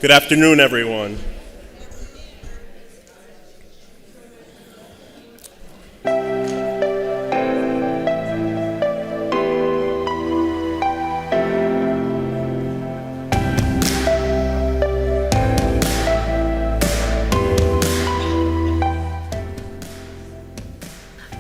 Good afternoon, everyone.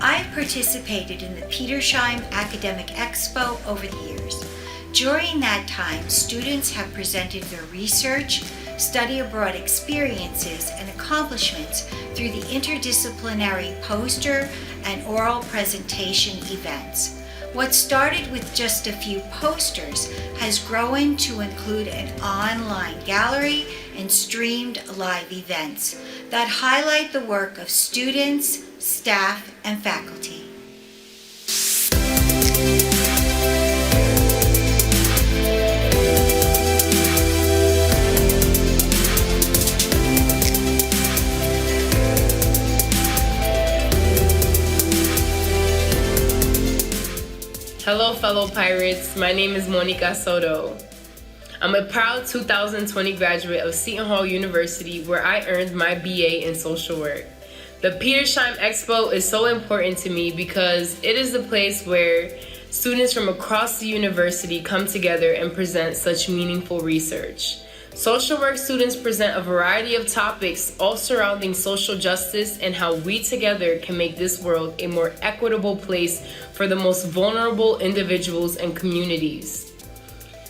I participated in the Petersheim Academic Expo over the years. During that time, students have presented their research, study abroad experiences, and accomplishments through the interdisciplinary poster and oral presentation events. What started with just a few posters has grown to include an online gallery and streamed live events that highlight the work of students, staff, and faculty. Hello, fellow pirates. My name is Monica Soto. I'm a proud 2020 graduate of Seton University, where I earned my BA in social work. The Petersheim Expo is so important to me because it is the place where students from across the university come together and present such meaningful research. Social work students present a variety of topics all surrounding social justice and how we together can make this world a more equitable place for the most vulnerable individuals and communities.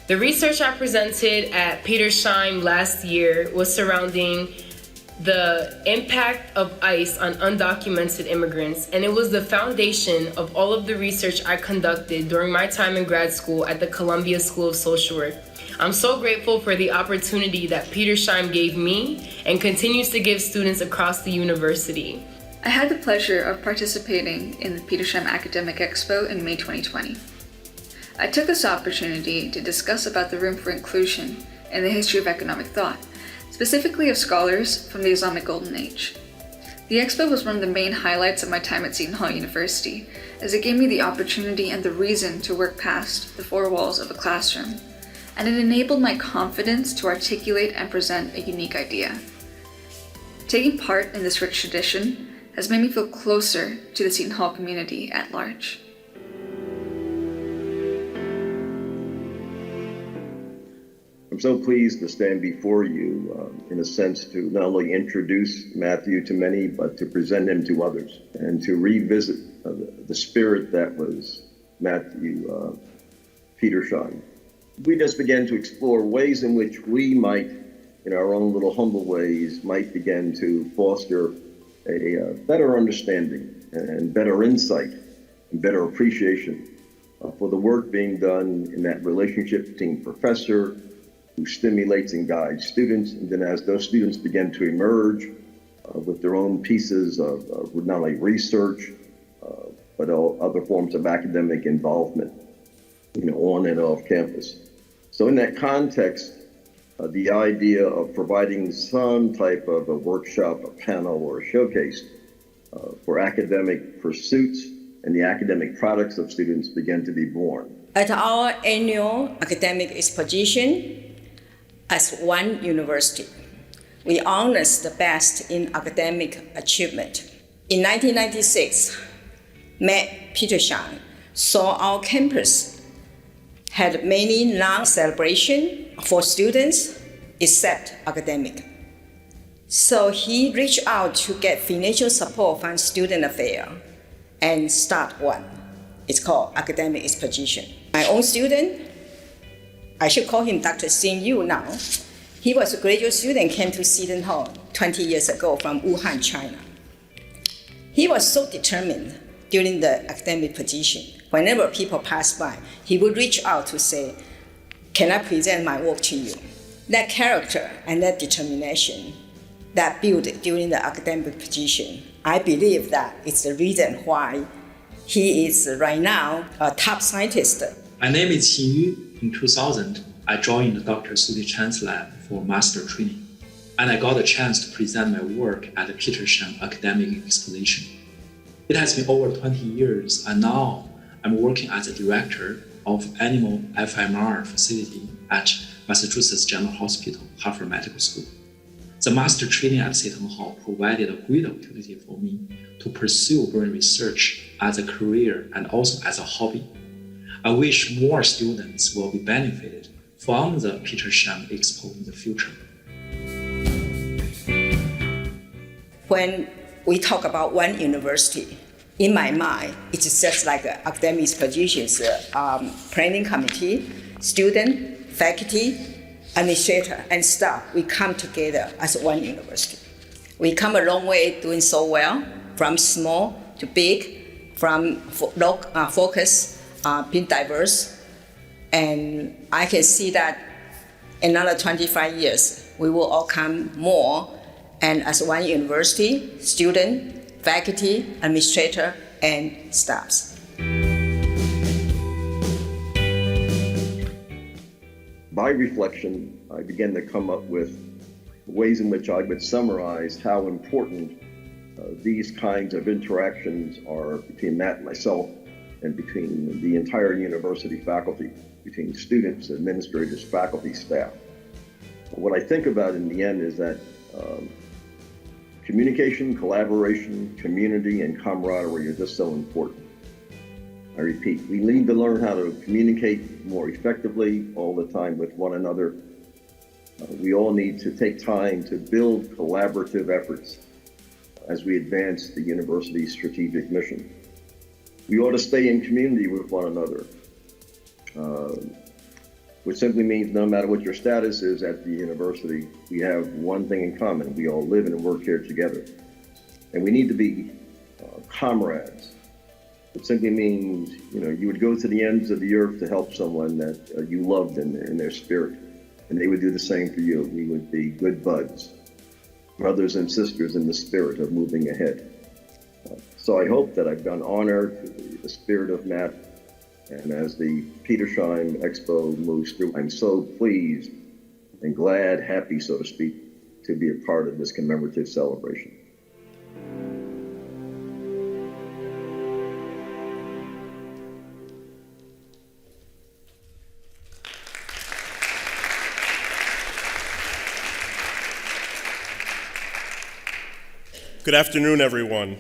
The research I presented at Petersheim last year was surrounding the impact of ICE on undocumented immigrants, and it was the foundation of all of the research I conducted during my time in grad school at the Columbia School of Social Work. I'm so grateful for the opportunity that Petersheim gave me and continues to give students across the university. I had the pleasure of participating in the Petersheim Academic Expo in May 2020. I took this opportunity to discuss about the room for inclusion and the history of economic thought, specifically of scholars from the Islamic Golden Age. The expo was one of the main highlights of my time at Seton University, as it gave me the opportunity and the reason to work past the four walls of a classroom, and it enabled my confidence to articulate and present a unique idea. Taking part in this rich tradition has made me feel closer to the Seton Hall community at large. I'm so pleased to stand before you, in a sense, to not only introduce Matthew to many, but to present him to others and to revisit the spirit that was Matthew Petersheim. We just began to explore ways in which we might, in our own little humble ways, might begin to foster a better understanding and better insight and better appreciation for the work being done in that relationship between professor who stimulates and guides students, and then as those students begin to emerge with their own pieces of not only research, but all other forms of academic involvement, on and off campus. So in that context, the idea of providing some type of a workshop, a panel, or a showcase for academic pursuits and the academic products of students began to be born. At our annual academic exposition, as one university, we honor the best in academic achievement. In 1996, Matt Petersheim saw our campus had many non-celebration for students except academic. So he reached out to get financial support from Student Affairs and start one. It's called Academic Exposition. My own student, I should call him Dr. S.H.U now. He was a graduate student, came to Seton Hall 20 years ago from Wuhan, China. He was so determined during the academic position. Whenever people pass by, he would reach out to say, "Can I present my work to you?" That character and that determination that built during the academic position, I believe that it's the reason why he is right now a top scientist. My name is S.H.U. In 2000, I joined Dr. Sulie Chang's lab for master training, and I got a chance to present my work at the Petersheim Academic Exposition. It has been over 20 years, and now I'm working as a director of Animal FMR facility at Massachusetts General Hospital, Harvard Medical School. The master training at Seton Hall provided a great opportunity for me to pursue brain research as a career and also as a hobby. I wish more students will be benefited from the Petersheim Expo in the future. When we talk about one university, in my mind, it's just like an academic positions, planning committee, student, faculty, administrator, and staff. We come together as one university. We come a long way doing so well, from small to big, from focus, being diverse. And I can see that in another 25 years, we will all come more, and as one university, student, faculty, administrator, and staffs. By reflection, I began to come up with ways in which I would summarize how important these kinds of interactions are between Matt and myself and between the entire university faculty, between students, administrators, faculty, staff. What I think about in the end is that communication, collaboration, community, and camaraderie are just so important. I repeat, we need to learn how to communicate more effectively all the time with one another. We all need to take time to build collaborative efforts as we advance the university's strategic mission. We ought to stay in community with one another, which simply means no matter what your status is at the university, we have one thing in common. We all live and work here together. And we need to be comrades. It simply means, you would go to the ends of the earth to help someone that you loved in their spirit, and they would do the same for you. We would be good buds, brothers and sisters in the spirit of moving ahead. So I hope that I've done honor to the spirit of Matt, and as the Petersheim Expo moves through, I'm so pleased and glad, happy, so to speak, to be a part of this commemorative celebration. Good afternoon, everyone.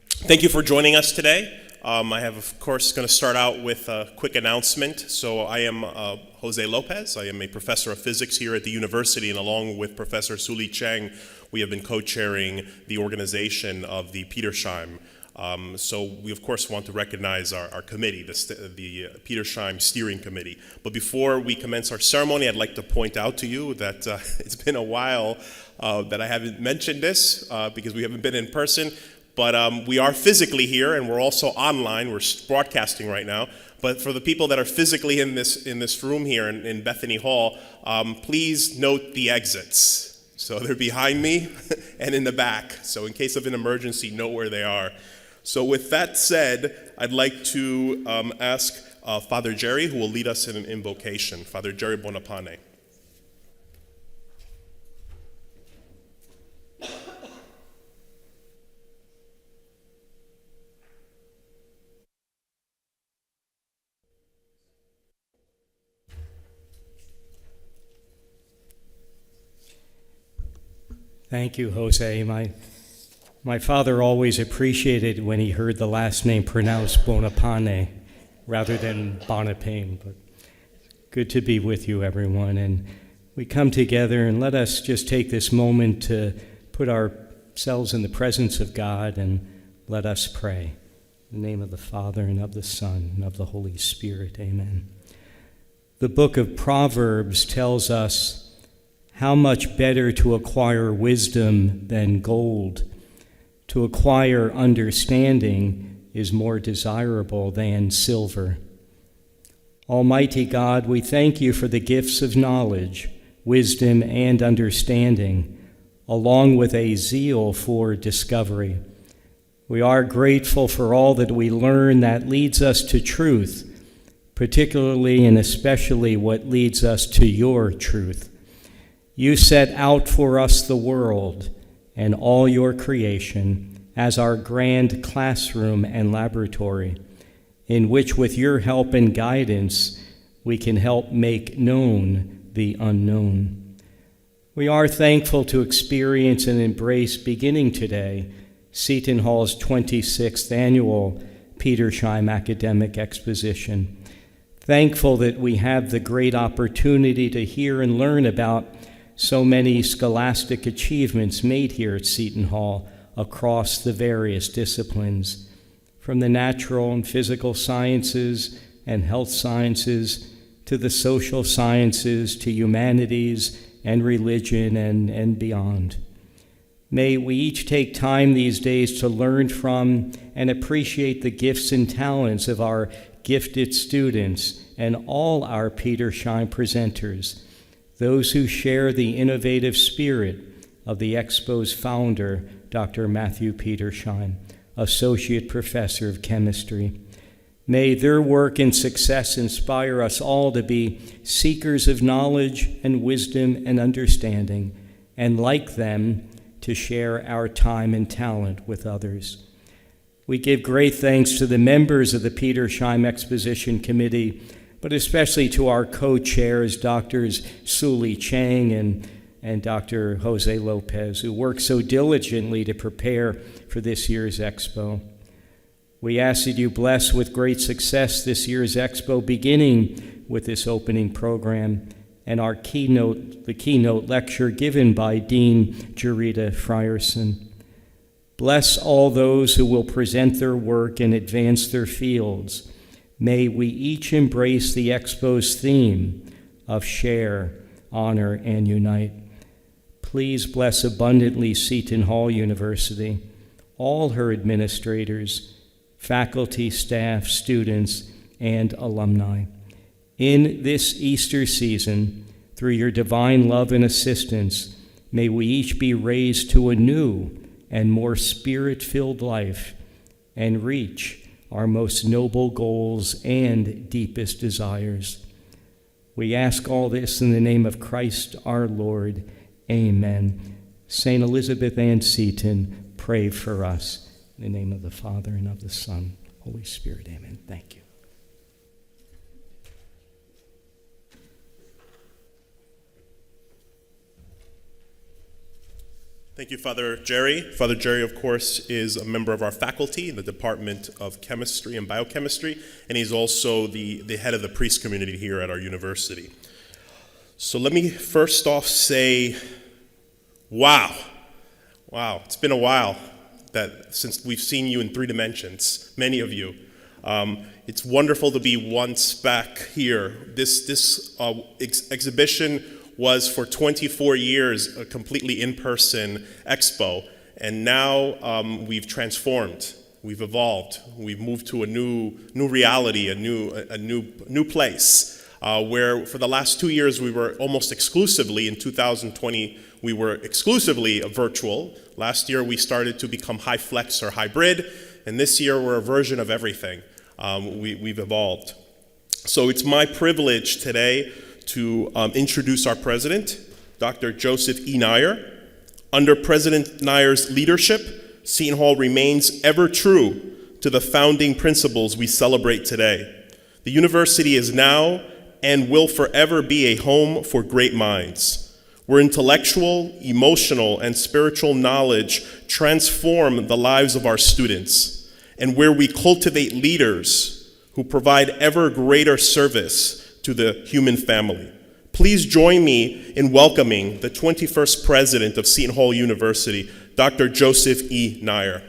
Thank you for joining us today. I have, of course, going to start out with a quick announcement. So I am Jose Lopez. I am a professor of physics here at the university, and along with Professor Sulie Chang, we have been co-chairing the organization of the Petersheim. So we, of course, want to recognize our committee, the Petersheim Steering Committee. But before we commence our ceremony, I'd like to point out to you that it's been a while that I haven't mentioned this because we haven't been in person. But we are physically here, and we're also online. We're broadcasting right now. But for the people that are physically in this room here in Bethany Hall, please note the exits. So they're behind me and in the back. So in case of an emergency, know where they are. So with that said, I'd like to ask Father Jerry, who will lead us in an invocation. Father Jerry Bonapane. Thank you, Jose. My father always appreciated when he heard the last name pronounced Bonapane rather than Bonapane. But good to be with you, everyone. And we come together, and let us just take this moment to put ourselves in the presence of God, and let us pray. In the name of the Father, and of the Son, and of the Holy Spirit. Amen. The book of Proverbs tells us how much better to acquire wisdom than gold. To acquire understanding is more desirable than silver. Almighty God, we thank you for the gifts of knowledge, wisdom, and understanding, along with a zeal for discovery. We are grateful for all that we learn that leads us to truth, particularly and especially what leads us to your truth. You set out for us the world and all your creation as our grand classroom and laboratory, in which, with your help and guidance, we can help make known the unknown. We are thankful to experience and embrace, beginning today, Seton Hall's 26th annual Petersheim Academic Exposition. Thankful that we have the great opportunity to hear and learn about so many scholastic achievements made here at Seton Hall across the various disciplines, from the natural and physical sciences and health sciences to the social sciences to humanities and religion and beyond. May we each take time these days to learn from and appreciate the gifts and talents of our gifted students and all our Petersheim presenters, those who share the innovative spirit of the Expo's founder, Dr. Matthew Petersheim, Associate Professor of Chemistry. May their work and success inspire us all to be seekers of knowledge and wisdom and understanding, and like them, to share our time and talent with others. We give great thanks to the members of the Petersheim Exposition Committee, but especially to our co-chairs, Drs. Sulie, Chang, and Dr. Jose Lopez, who worked so diligently to prepare for this year's Expo. We ask that you bless with great success this year's Expo, beginning with this opening program and our the keynote lecture given by Dean Georita Frierson. Bless all those who will present their work and advance their fields. May we each embrace the Expo's theme of share, honor, and unite. Please bless abundantly Seton Hall University, all her administrators, faculty, staff, students, and alumni. In this Easter season, through your divine love and assistance, may we each be raised to a new and more spirit-filled life and reach our most noble goals and deepest desires. We ask all this in the name of Christ our Lord. Amen. St. Elizabeth Ann Seton, pray for us. In the name of the Father, and of the Son, Holy Spirit. Amen. Thank you. Thank you, Father Jerry. Father Jerry, of course, is a member of our faculty in the Department of Chemistry and Biochemistry, and he's also the head of the priest community here at our university. So let me first off say, wow, it's been a while since we've seen you in 3 dimensions, many of you. It's wonderful to be once back here. This exhibition was for 24 years a completely in-person expo, and now we've transformed, we've evolved, we've moved to a new reality, a new place, where for the last 2 years we were almost exclusively, in 2020, we were exclusively virtual. Last year we started to become high flex or hybrid, and this year we're a version of everything. We've evolved. So it's my privilege today to introduce our president, Dr. Joseph E. Nyre. Under President Nyre's leadership, Seton Hall remains ever true to the founding principles we celebrate today. The university is now and will forever be a home for great minds, where intellectual, emotional, and spiritual knowledge transform the lives of our students, and where we cultivate leaders who provide ever greater service to the human family. Please join me in welcoming the 21st president of Seton Hall University, Dr. Joseph E. Nyre.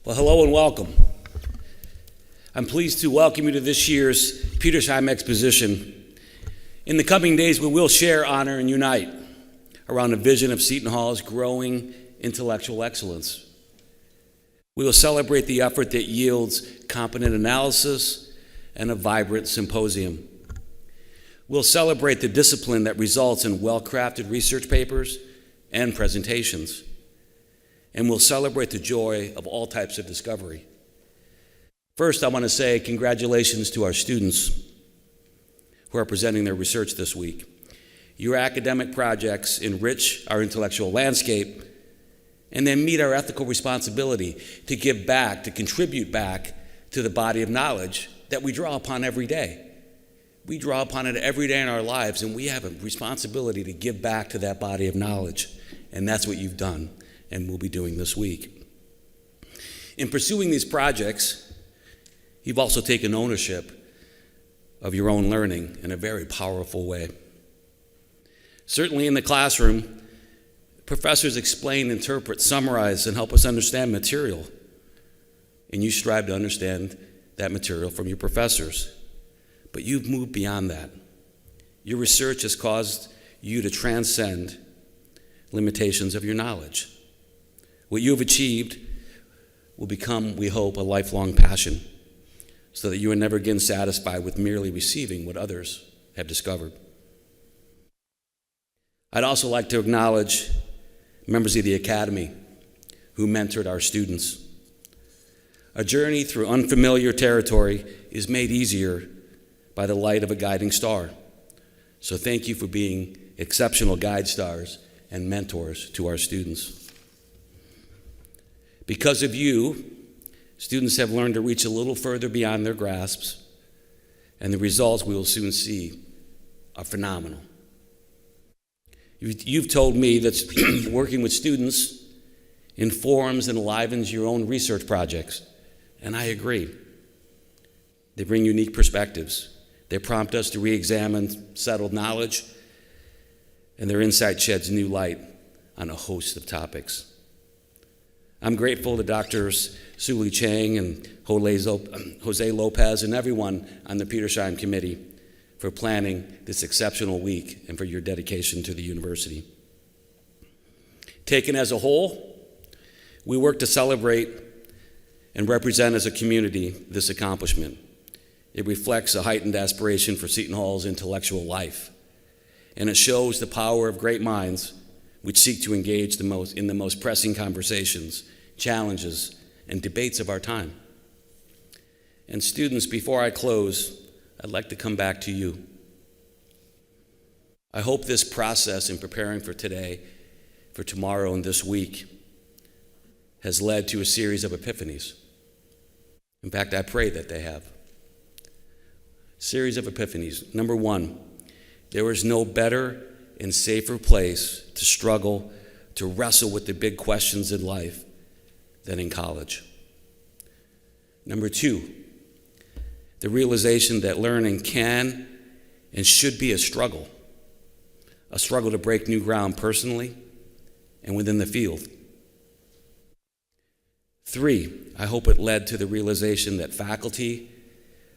Well, hello and welcome. I'm pleased to welcome you to this year's Petersheim Exposition. In the coming days, we will share, honor, and unite around the vision of Seton Hall's growing intellectual excellence. We will celebrate the effort that yields competent analysis and a vibrant symposium. We'll celebrate the discipline that results in well-crafted research papers and presentations. And we'll celebrate the joy of all types of discovery. First, I want to say congratulations to our students. who are presenting their research this week. Your academic projects enrich our intellectual landscape and then meet our ethical responsibility to give back, to contribute back to the body of knowledge that we draw upon every day. We draw upon it every day in our lives, and we have a responsibility to give back to that body of knowledge. And that's what you've done and will be doing this week. In pursuing these projects, you've also taken ownership of your own learning in a very powerful way. Certainly in the classroom, professors explain, interpret, summarize, and help us understand material. And you strive to understand that material from your professors. But you've moved beyond that. Your research has caused you to transcend limitations of your knowledge. What you have achieved will become, we hope, a lifelong passion, so that you are never again satisfied with merely receiving what others have discovered. I'd also like to acknowledge members of the Academy who mentored our students. A journey through unfamiliar territory is made easier by the light of a guiding star. So thank you for being exceptional guide stars and mentors to our students. Because of you, students have learned to reach a little further beyond their grasps, and the results we will soon see are phenomenal. You've told me that working with students informs and enlivens your own research projects, and I agree. They bring unique perspectives. They prompt us to re-examine settled knowledge, and their insight sheds new light on a host of topics. I'm grateful to Drs. Sulie, Chang, and Jose Lopez, and everyone on the Petersheim committee for planning this exceptional week and for your dedication to the university. Taken as a whole, we work to celebrate and represent as a community this accomplishment. It reflects a heightened aspiration for Seton Hall's intellectual life, and it shows the power of great minds which seek to engage in the most pressing conversations, challenges, and debates of our time. And students, before I close, I'd like to come back to you. I hope this process in preparing for today, for tomorrow, and this week has led to a series of epiphanies. In fact, I pray that they have. Series of epiphanies. Number one, there is no better and safer place to struggle, to wrestle with the big questions in life than in college. Number two, the realization that learning can and should be a struggle to break new ground personally and within the field. Three, I hope it led to the realization that faculty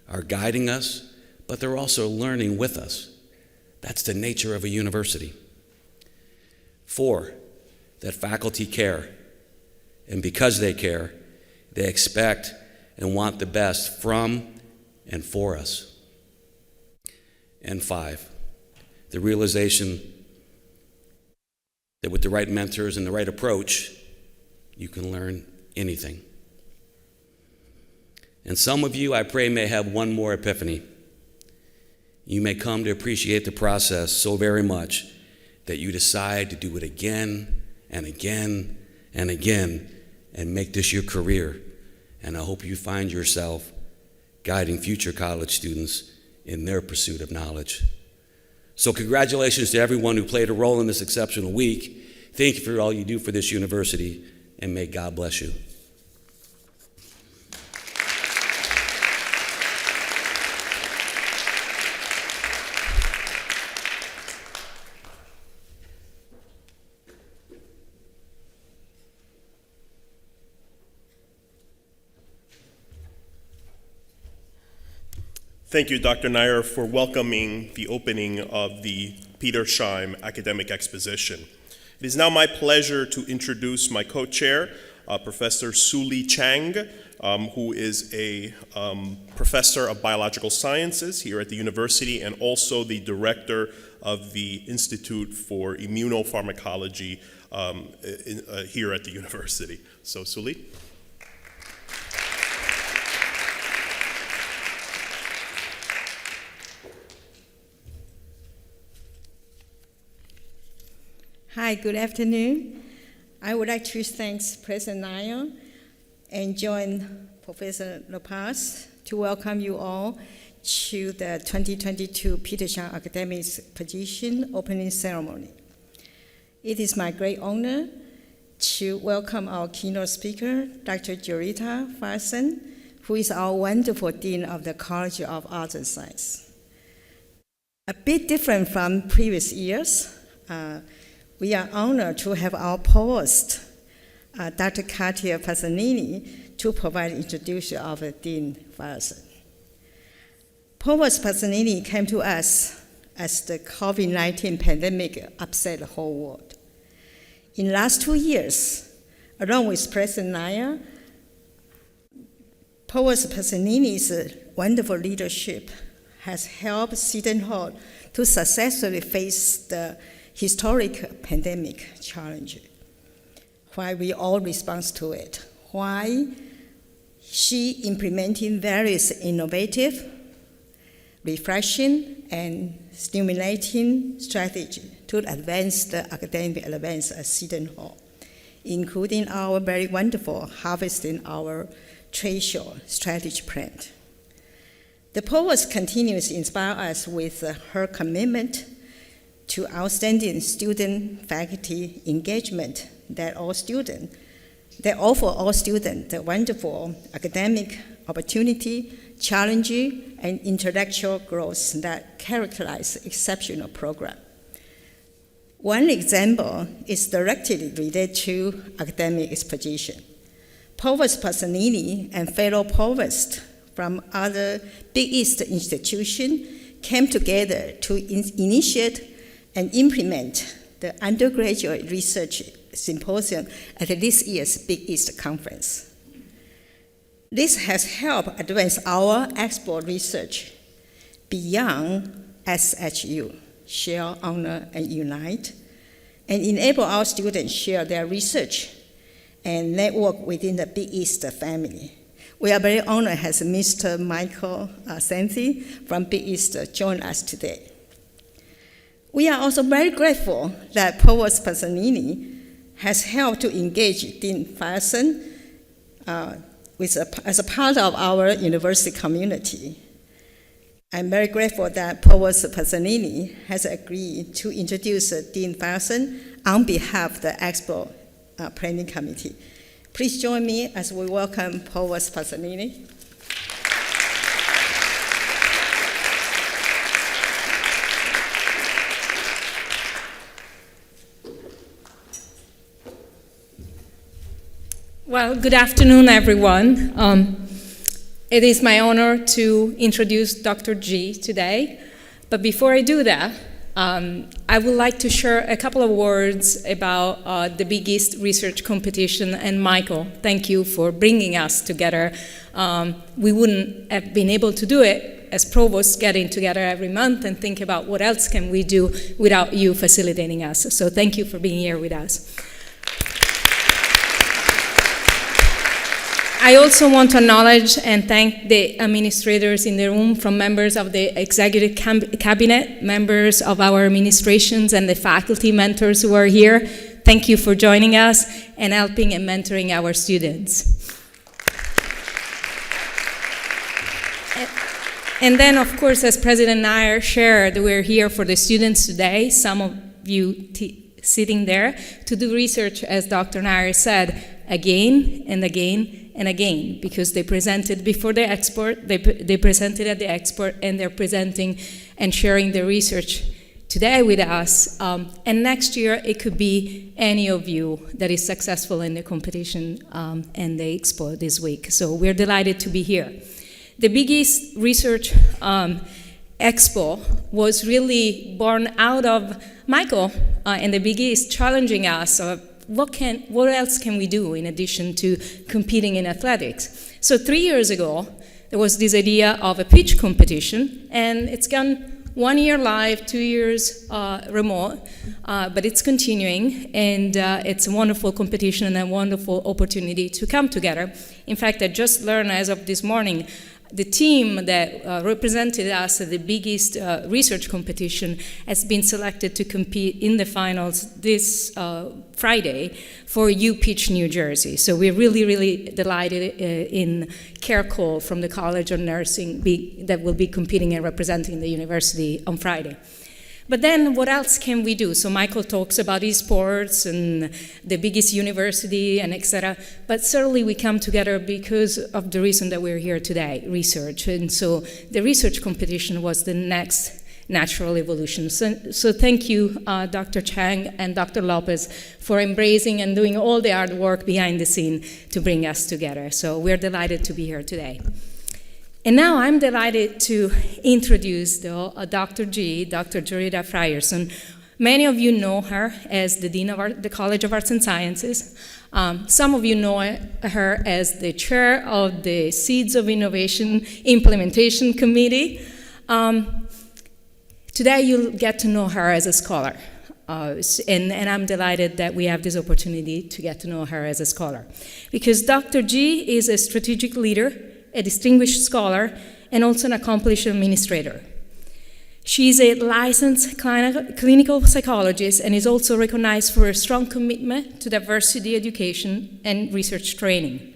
are guiding us, but they're also learning with us. That's the nature of a university. Four, that faculty care, and because they care, they expect and want the best from and for us. And five, the realization that with the right mentors and the right approach, you can learn anything. And some of you, I pray, may have one more epiphany. You may come to appreciate the process so very much that you decide to do it again and again and again and make this your career. And I hope you find yourself guiding future college students in their pursuit of knowledge. So congratulations to everyone who played a role in this exceptional week. Thank you for all you do for this university, and may God bless you. Thank you, Dr. Nyre, for welcoming the opening of the Petersheim Academic Exposition. It is now my pleasure to introduce my co-chair, Professor Sulie Chang, who is a professor of biological sciences here at the university and also the director of the Institute for Immunopharmacology here at the university. So, Sulie. Hi, good afternoon. I would like to thank President Nyre and join Professor Lopez to welcome you all to the 2022 Petersheim Academic Exposition opening ceremony. It is my great honor to welcome our keynote speaker, Dr. Georita Frierson, who is our wonderful Dean of the College of Arts and Science. A bit different from previous years, we are honored to have our Provost, Dr. Passerini, to provide introduction of Dean Frierson. Provost Passerini came to us as the COVID-19 pandemic upset the whole world. In the last 2 years, along with President Nyre, Provost Passerini's wonderful leadership has helped Seton to successfully face the historic pandemic challenge, while we all respond to it, while she implementing various innovative, refreshing, and stimulating strategies to advance the academic advance at Seton Hall, including our very wonderful Harvesting Our Treasure strategy plan. The Provost continues to inspire us with her commitment to outstanding student-faculty engagement that offer all students the wonderful academic opportunity, challenge, and intellectual growth that characterize exceptional program. One example is directly related to academic exposition. Provost Passerini and fellow provosts from other Big East institutions came together to initiate and implement the Undergraduate Research Symposium at this year's Big East Conference. This has helped advance our export research beyond S.H.U, Share, Honor, and Unite, and enable our students share their research and network within the Big East family. We are very honored to have Mr. Michael Santhi from Big East join us today. We are also very grateful that Provost Passerini has helped to engage Dean Frierson as a part of our university community. I'm very grateful that Provost Passerini has agreed to introduce Dean Frierson on behalf of the Expo Planning Committee. Please join me as we welcome Provost Passerini. Well, good afternoon, everyone. It is my honor to introduce Dr. G today. But before I do that, I would like to share a couple of words about the Big East Research Competition. And Michael, thank you for bringing us together. We wouldn't have been able to do it as provosts getting together every month and think about what else can we do without you facilitating us. So thank you for being here with us. I also want to acknowledge and thank the administrators in the room, from members of the executive cabinet, members of our administrations, and the faculty mentors who are here. Thank you for joining us and helping and mentoring our students. And then, of course, as President Nyre shared, we're here for the students today, some of you sitting there, to do research, as Dr. Nyre said, again and again and again, because they presented before the export, they presented at the export, and they're presenting and sharing their research today with us. And next year, it could be any of you that is successful in the competition and the expo this week. So we're delighted to be here. The Big East Research Expo was really born out of Michael and the Big East challenging us of what else can we do in addition to competing in athletics? So 3 years ago, there was this idea of a pitch competition, and it's gone 1 year live, 2 years remote, but it's continuing, and it's a wonderful competition and a wonderful opportunity to come together. In fact, I just learned as of this morning, the team that represented us at the biggest research competition has been selected to compete in the finals this Friday for UPeach, New Jersey. So we're really, really delighted in Care Cole from the College of Nursing that will be competing and representing the university on Friday. But then what else can we do? So Michael talks about esports and the biggest university and etc. But certainly we come together because of the reason that we're here today, research. And so the research competition was the next natural evolution. So thank you, Dr. Chang and Dr. Lopez, for embracing and doing all the hard work behind the scene to bring us together. So we're delighted to be here today. And now I'm delighted to introduce Dr. Georita Frierson. Many of you know her as the Dean of the College of Arts and Sciences. Some of you know her as the chair of the Seeds of Innovation Implementation Committee. Today you'll get to know her as a scholar. And I'm delighted that we have this opportunity to get to know her as a scholar. Because Dr. G is a strategic leader, a distinguished scholar, and also an accomplished administrator. She is a licensed clinical psychologist and is also recognized for a strong commitment to diversity education and research training.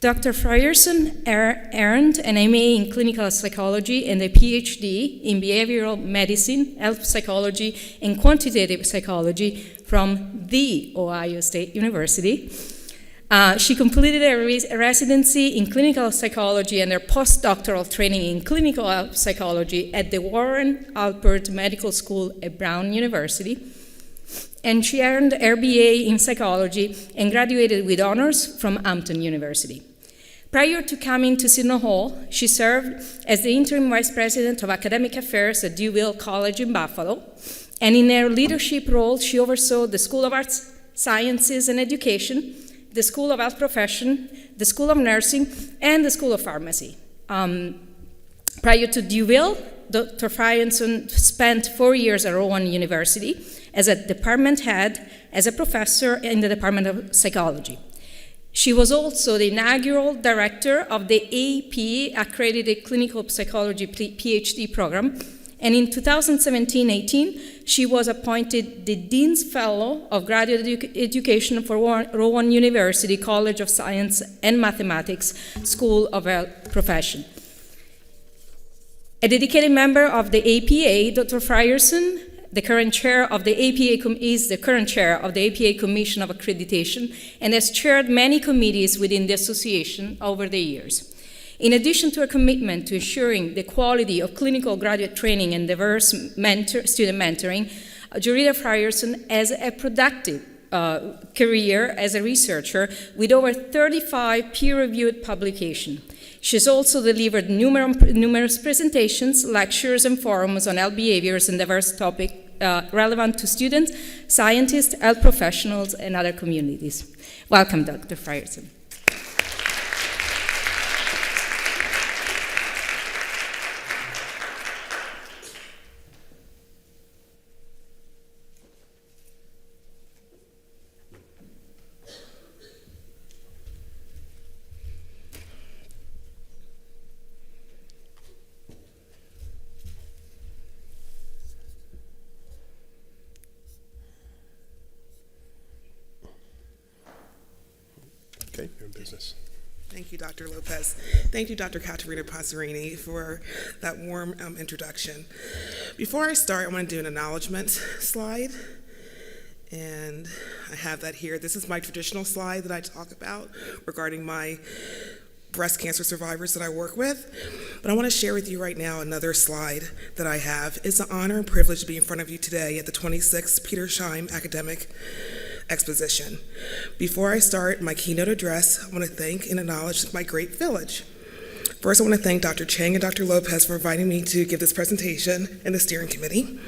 Dr. Frierson earned an MA in clinical psychology and a Ph.D. in behavioral medicine, health psychology, and quantitative psychology from The Ohio State University. She completed a residency in clinical psychology and her postdoctoral training in clinical health psychology at the Warren Alpert Medical School at Brown University. And she earned her BA in psychology and graduated with honors from Hampton University. Prior to coming to Seton Hall, she served as the interim vice president of academic affairs at Dewey College in Buffalo. And in her leadership role, she oversaw the School of Arts, Sciences and Education, the School of Health Profession, the School of Nursing, and the School of Pharmacy. Prior to Dewey, Dr. Frierson spent 4 years at Rowan University as a department head, as a professor in the Department of Psychology. She was also the inaugural director of the AP accredited clinical psychology PhD program, and in 2017-18, she was appointed the Dean's Fellow of Graduate Education for Rowan University College of Science and Mathematics School of Health Profession. A dedicated member of the APA, Dr. Frierson, the current chair of the APA is the current chair of the APA Commission of Accreditation and has chaired many committees within the association over the years. In addition to her commitment to ensuring the quality of clinical graduate training and diverse student mentoring, Georita Frierson has a productive career as a researcher with over 35 peer-reviewed publications. She has also delivered numerous presentations, lectures, and forums on health behaviors and diverse topics relevant to students, scientists, health professionals, and other communities. Welcome, Dr. Frierson. Okay, you're in business. Thank you, Dr. Lopez. Thank you, Dr. Caterina Passerini, for that warm introduction. Before I start, I want to do an acknowledgement slide. And I have that here. This is my traditional slide that I talk about regarding my breast cancer survivors that I work with. But I want to share with you right now another slide that I have. It's an honor and privilege to be in front of you today at the 26th Petersheim Academic Exposition. Before I start my keynote address, I want to thank and acknowledge my great village. First, I want to thank Dr. Chang and Dr. Lopez for inviting me to give this presentation and the steering committee.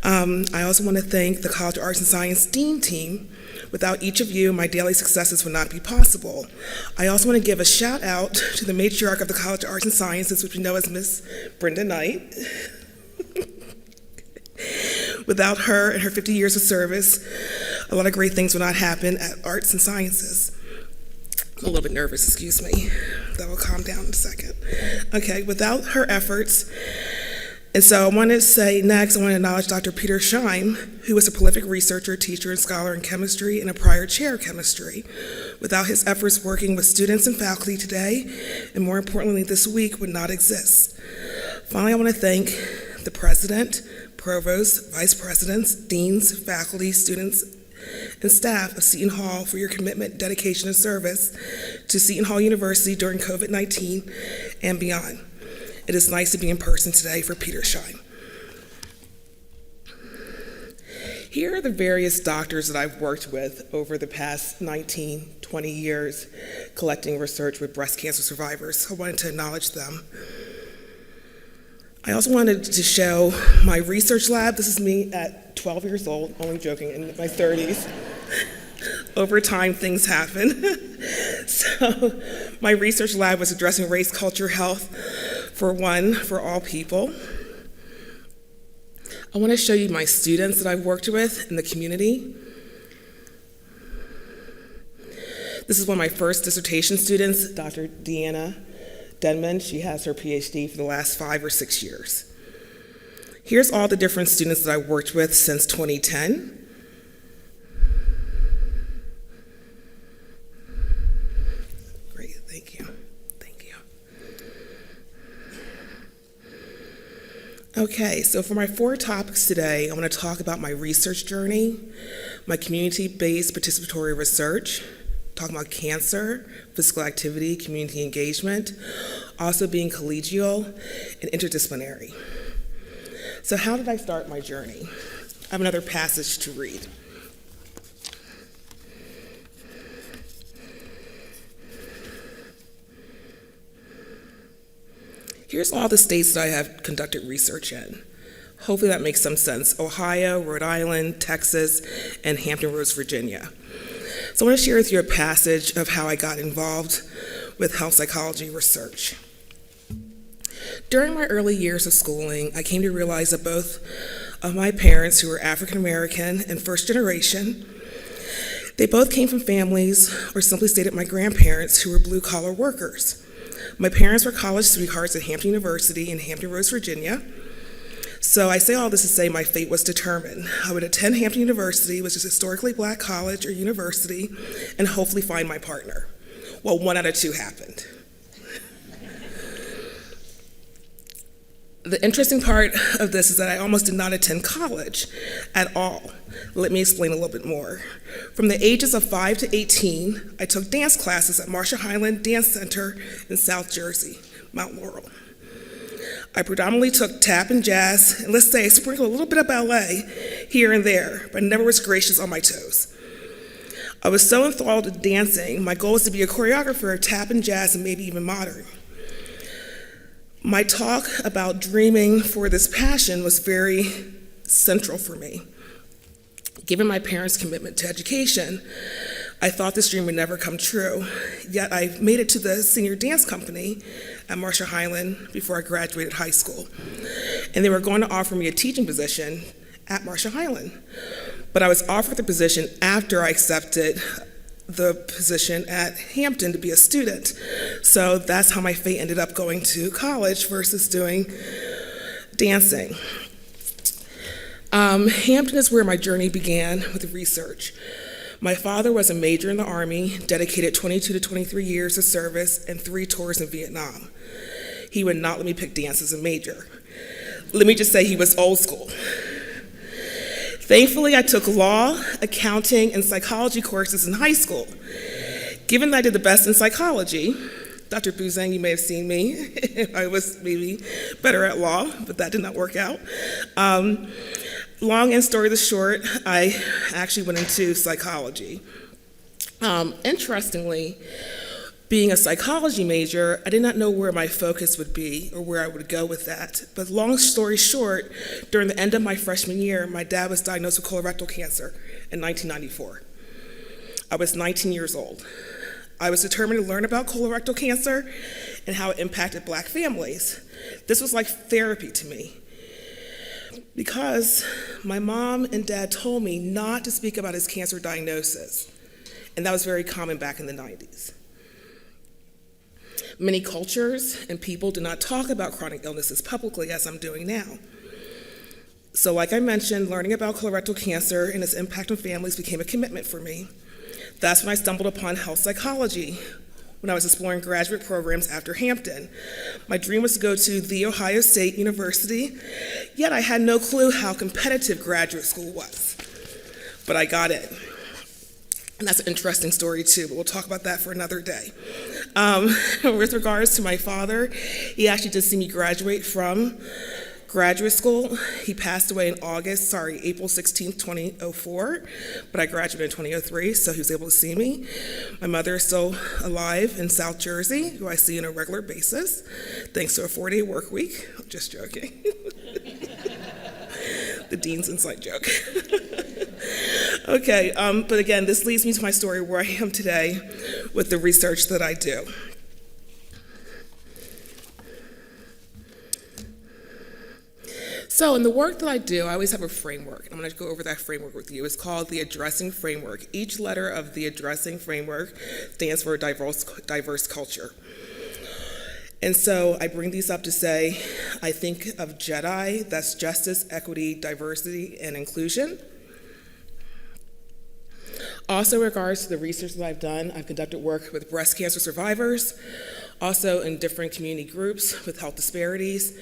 I also want to thank the College of Arts and Science Dean team. Without each of you, my daily successes would not be possible. I also want to give a shout out to the matriarch of the College of Arts and Sciences, which we know as Miss Brenda Knight. Without her and her 50 years of service, a lot of great things would not happen at Arts and Sciences. I'm a little bit nervous, excuse me. That will calm down in a second. Okay, without her efforts, and so I want to say next, I want to acknowledge Dr. Petersheim, who was a prolific researcher, teacher, and scholar in chemistry and a prior chair of chemistry. Without his efforts working with students and faculty today, and more importantly this week, would not exist. Finally, I want to thank the President, Provost, Vice Presidents, Deans, faculty, students, and staff of Seton Hall for your commitment, dedication, and service to Seton Hall University during COVID-19 and beyond. It is nice to be in person today for Petersheim. Here are the various doctors that I've worked with over the past 19, 20 years collecting research with breast cancer survivors. I wanted to acknowledge them. I also wanted to show my research lab. This is me at 12 years old, only joking, in my 30s. Over time, things happen. So my research lab was addressing race, culture, health, for all people. I want to show you my students that I've worked with in the community. This is one of my first dissertation students, Dr. Deanna Denman. She has her Ph.D. for the last 5 or 6 years. Here's all the different students that I worked with since 2010. Great, thank you. Thank you. Okay, so for my 4 topics today, I want to talk about my research journey, my community-based participatory research, talking about cancer, physical activity, community engagement, also being collegial and interdisciplinary. So how did I start my journey? I have another passage to read. Here's all the states that I have conducted research in. Hopefully that makes some sense. Ohio, Rhode Island, Texas, and Hampton Roads, Virginia. So I want to share with you a passage of how I got involved with health psychology research. During my early years of schooling, I came to realize that both of my parents, who were African American and first generation, they both came from families, or simply stated my grandparents, who were blue-collar workers. My parents were college sweethearts at Hampton University in Hampton Roads, Virginia. So I say all this to say my fate was determined. I would attend Hampton University, which is a historically black college or university, and hopefully find my partner. Well, 1 out of 2 happened. The interesting part of this is that I almost did not attend college at all. Let me explain a little bit more. From the ages of 5 to 18, I took dance classes at Marshall Highland Dance Center in South Jersey, Mount Laurel. I predominantly took tap and jazz, and let's say I sprinkled a little bit of ballet here and there, but never was gracious on my toes. I was so enthralled with dancing, my goal was to be a choreographer of tap and jazz and maybe even modern. My talk about dreaming for this passion was very central for me. Given my parents' commitment to education, I thought this dream would never come true, yet I made it to the senior dance company at Marshall Highland before I graduated high school. And they were going to offer me a teaching position at Marshall Highland. But I was offered the position after I accepted the position at Hampton to be a student. So that's how my fate ended up going to college versus doing dancing. Hampton is where my journey began with research. My father was a major in the Army, dedicated 22 to 23 years of service and 3 tours in Vietnam. He would not let me pick dance as a major. Let me just say he was old school. Thankfully, I took law, accounting, and psychology courses in high school. Given that I did the best in psychology, Dr. Buzang, you may have seen me. I was maybe better at law, but that did not work out. Long and story the short, I actually went into psychology. Interestingly, being a psychology major, I did not know where my focus would be or where I would go with that. But long story short, during the end of my freshman year, my dad was diagnosed with colorectal cancer in 1994. I was 19 years old. I was determined to learn about colorectal cancer and how it impacted Black families. This was like therapy to me, because my mom and dad told me not to speak about his cancer diagnosis, and that was very common back in the 90s. Many cultures and people do not talk about chronic illnesses publicly as I'm doing now. So like I mentioned, learning about colorectal cancer and its impact on families became a commitment for me. That's when I stumbled upon health psychology when I was exploring graduate programs after Hampton. My dream was to go to The Ohio State University, yet I had no clue how competitive graduate school was. But I got in. And that's an interesting story too, but we'll talk about that for another day. With regards to my father, he actually did see me graduate from graduate school. He passed away in April 16th, 2004, but I graduated in 2003, so he was able to see me. My mother is still alive in South Jersey, who I see on a regular basis, thanks to a 4-day work week. I'm just joking. The dean's inside joke. Okay, but again, this leads me to my story where I am today with the research that I do. So in the work that I do, I always have a framework. I'm going to go over that framework with you. It's called the Addressing Framework. Each letter of the Addressing Framework stands for a diverse culture. And so I bring these up to say, I think of JEDI, that's justice, equity, diversity, and inclusion. Also in regards to the research that I've done, I've conducted work with breast cancer survivors, also in different community groups with health disparities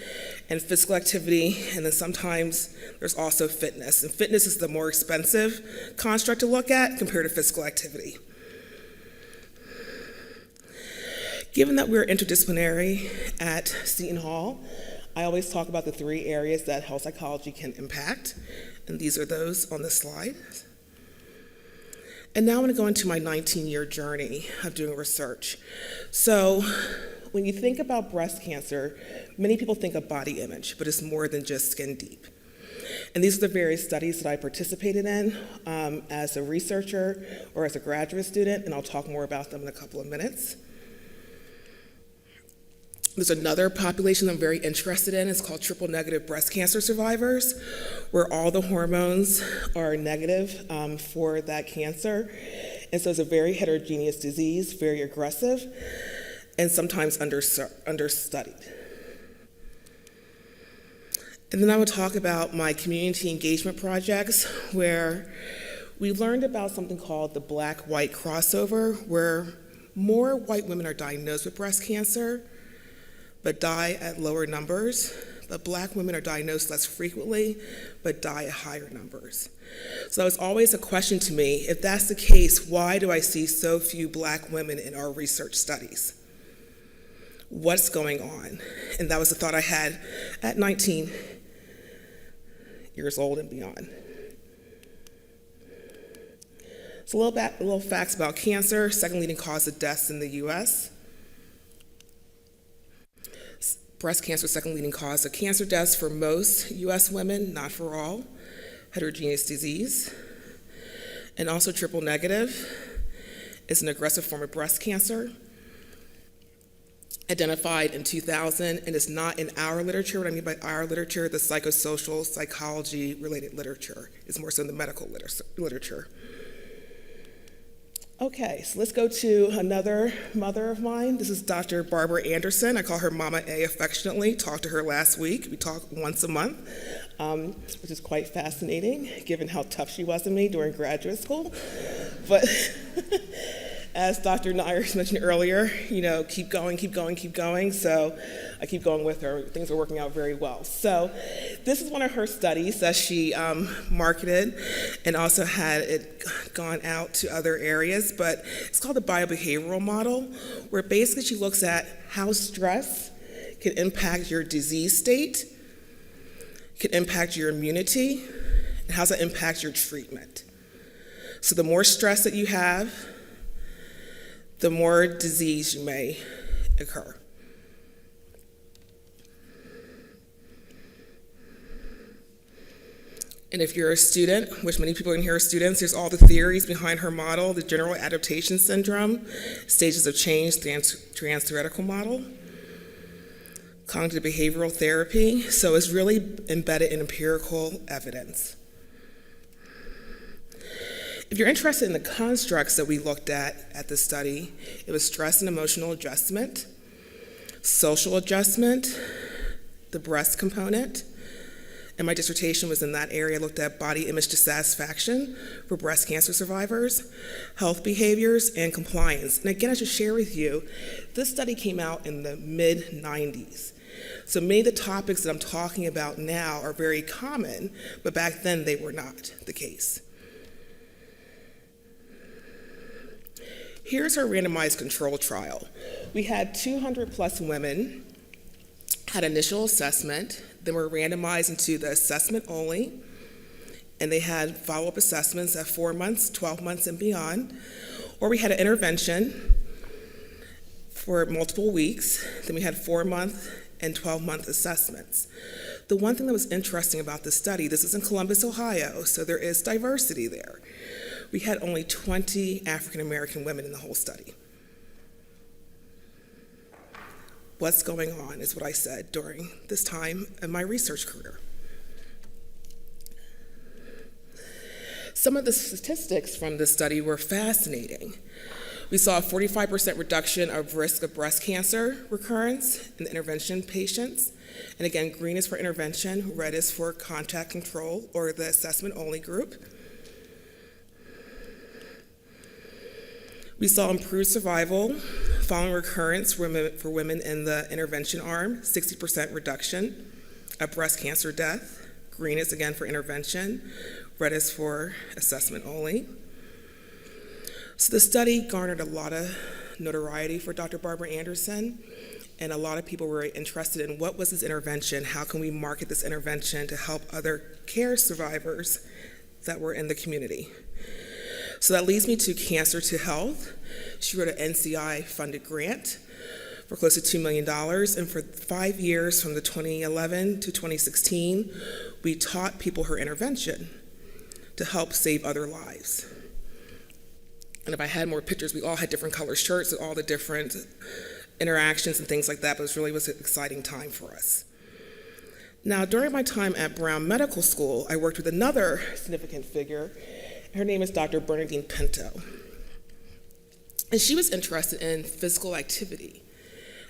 and physical activity, and then sometimes there's also fitness. And fitness is the more expensive construct to look at compared to physical activity. Given that we're interdisciplinary at Seton Hall, I always talk about the 3 areas that health psychology can impact, and these are those on the slide. And now I'm going to go into my 19-year journey of doing research. So when you think about breast cancer, many people think of body image, but it's more than just skin deep. And these are the various studies that I participated in as a researcher or as a graduate student, and I'll talk more about them in a couple of minutes. There's another population I'm very interested in. It's called triple-negative breast cancer survivors, where all the hormones are negative for that cancer. And so it's a very heterogeneous disease, very aggressive, and sometimes understudied. And then I would talk about my community engagement projects, where we learned about something called the black-white crossover, where more white women are diagnosed with breast cancer, but die at lower numbers, but black women are diagnosed less frequently, but die at higher numbers. So it's always a question to me, if that's the case, why do I see so few black women in our research studies? What's going on? And that was the thought I had at 19 years old and beyond. So a little facts about cancer, second leading cause of deaths in the US. Breast cancer, second leading cause of cancer deaths for most US women, not for all. Heterogeneous disease. And also triple negative is an aggressive form of breast cancer, identified in 2000, and is not in our literature. What I mean by our literature, the psychosocial, psychology-related literature. It's more so in the medical literature. Okay, so let's go to another mother of mine. This is Dr. Barbara Anderson. I call her Mama A affectionately. Talked to her last week. We talk once a month, which is quite fascinating, given how tough she was on me during graduate school. But as Dr. Nyre mentioned earlier, keep going, keep going, keep going. So I keep going with her. Things are working out very well. So this is one of her studies that she marketed and also had it gone out to other areas, but it's called the biobehavioral model, where basically she looks at how stress can impact your disease state, can impact your immunity, and how does that impact your treatment. So the more stress that you have, the more disease you may occur. And if you're a student, which many people in here are students, here's all the theories behind her model: the general adaptation syndrome, stages of change, the trans-theoretical model, cognitive behavioral therapy. So it's really embedded in empirical evidence. If you're interested in the constructs that we looked at the study, it was stress and emotional adjustment, social adjustment, the breast component, and my dissertation was in that area. I looked at body image dissatisfaction for breast cancer survivors, health behaviors, and compliance. And again, I should share with you, this study came out in the mid-90s. So many of the topics that I'm talking about now are very common, but back then they were not the case. Here's our randomized control trial. We had 200 plus women, had initial assessment, then were randomized into the assessment only, and they had follow-up assessments at 4 months, 12 months, and beyond. Or we had an intervention for multiple weeks, then we had 4-month and 12-month assessments. The one thing that was interesting about this study, this is in Columbus, Ohio, so there is diversity there. We had only 20 African American women in the whole study. What's going on is what I said during this time in my research career. Some of the statistics from this study were fascinating. We saw a 45% reduction of risk of breast cancer recurrence in the intervention patients. And again, green is for intervention, red is for contact control or the assessment only group. We saw improved survival following recurrence for women in the intervention arm, 60% reduction of breast cancer death. Green is again for intervention, red is for assessment only. So the study garnered a lot of notoriety for Dr. Barbara Anderson, and a lot of people were interested in what was this intervention, how can we market this intervention to help other care survivors that were in the community. So that leads me to Cancer to Health. She wrote an NCI-funded grant for close to $2 million, and for 5 years, from the 2011 to 2016, we taught people her intervention to help save other lives. And if I had more pictures, we all had different color shirts and all the different interactions and things like that, but it really was an exciting time for us. Now, during my time at Brown Medical School, I worked with another significant figure. Her name is Dr. Bernadine Pinto. And she was interested in physical activity.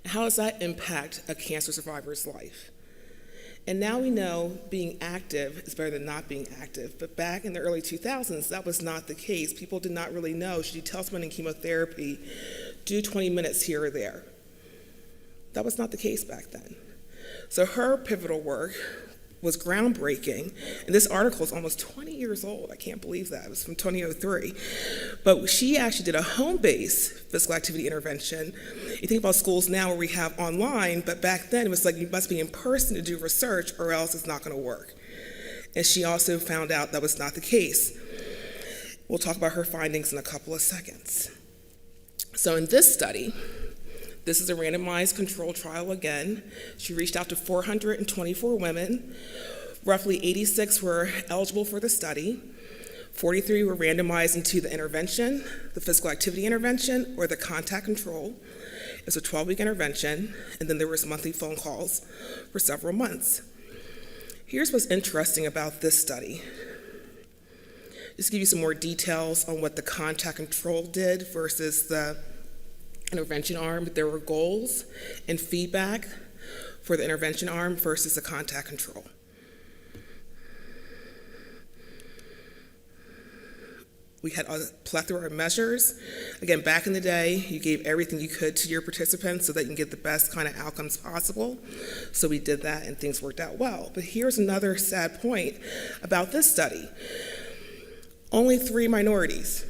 How does that impact a cancer survivor's life? And now we know being active is better than not being active. But back in the early 2000s, that was not the case. People did not really know, should you tell someone in chemotherapy, do 20 minutes here or there? That was not the case back then. So her pivotal work was groundbreaking, and this article is almost 20 years old. I can't believe that. It was from 2003. But she actually did a home-based physical activity intervention. You think about schools now where we have online, but back then it was like you must be in person to do research or else it's not going to work. And she also found out that was not the case. We'll talk about her findings in a couple of seconds. So in this study, this is a randomized control trial again. She reached out to 424 women. Roughly 86 were eligible for the study. 43 were randomized into the intervention, the physical activity intervention, or the contact control. It was a 12-week intervention, and then there was monthly phone calls for several months. Here's what's interesting about this study. Just to give you some more details on what the contact control did versus the intervention arm. There were goals and feedback for the intervention arm versus the contact control. We had a plethora of measures. Again, back in the day, you gave everything you could to your participants so that you can get the best kind of outcomes possible. So we did that and things worked out well. But here's another sad point about this study. Only 3 minorities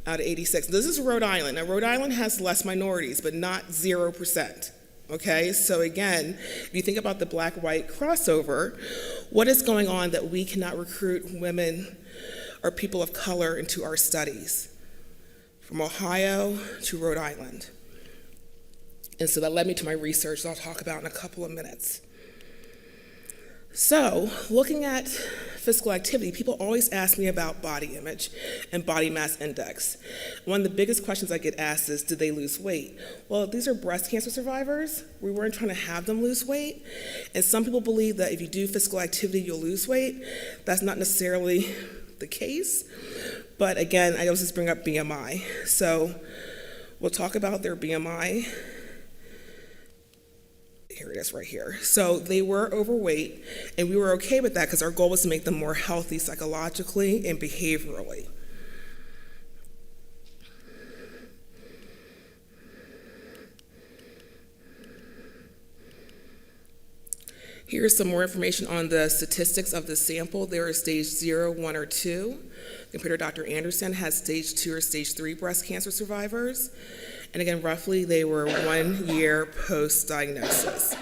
out of 86. This is Rhode Island. Now, Rhode Island has less minorities, but not 0%. Okay, so again, if you think about the black-white crossover, what is going on that we cannot recruit women or people of color into our studies, from Ohio to Rhode Island? And so that led me to my research that I'll talk about in a couple of minutes. So, looking at physical activity, people always ask me about body image and body mass index. One of the biggest questions I get asked is, did they lose weight? Well, these are breast cancer survivors. We weren't trying to have them lose weight. And some people believe that if you do physical activity, you'll lose weight. That's not necessarily the case. But again, I always just bring up BMI. So we'll talk about their BMI. here it is right here. So they were overweight, and we were okay with that because our goal was to make them more healthy psychologically and behaviorally. Here's some more information on the statistics of the sample. They were stage 0, 1, or 2. Compared to Dr. Anderson, has stage 2 or stage 3 breast cancer survivors. And again, roughly, they were 1 year post-diagnosis.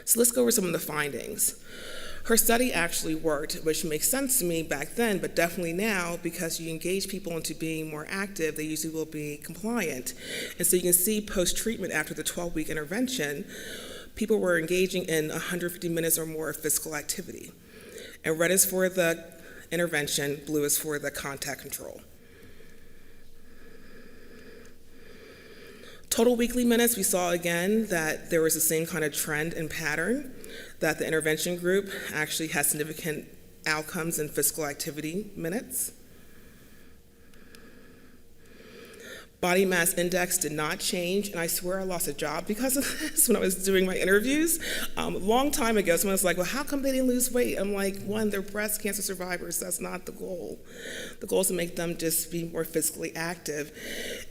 So let's go over some of the findings. Her study actually worked, which makes sense to me back then, but definitely now, because you engage people into being more active, they usually will be compliant. And so you can see post-treatment after the 12-week intervention, people were engaging in 150 minutes or more of physical activity. And red is for the intervention, blue is for the contact control. Total weekly minutes, we saw again that there was the same kind of trend and pattern, that the intervention group actually has significant outcomes in physical activity minutes. Body mass index did not change, and I swear I lost a job because of this when I was doing my interviews. A long time ago, someone was like, well, how come they didn't lose weight? I'm like, one, they're breast cancer survivors. That's not the goal. The goal is to make them just be more physically active.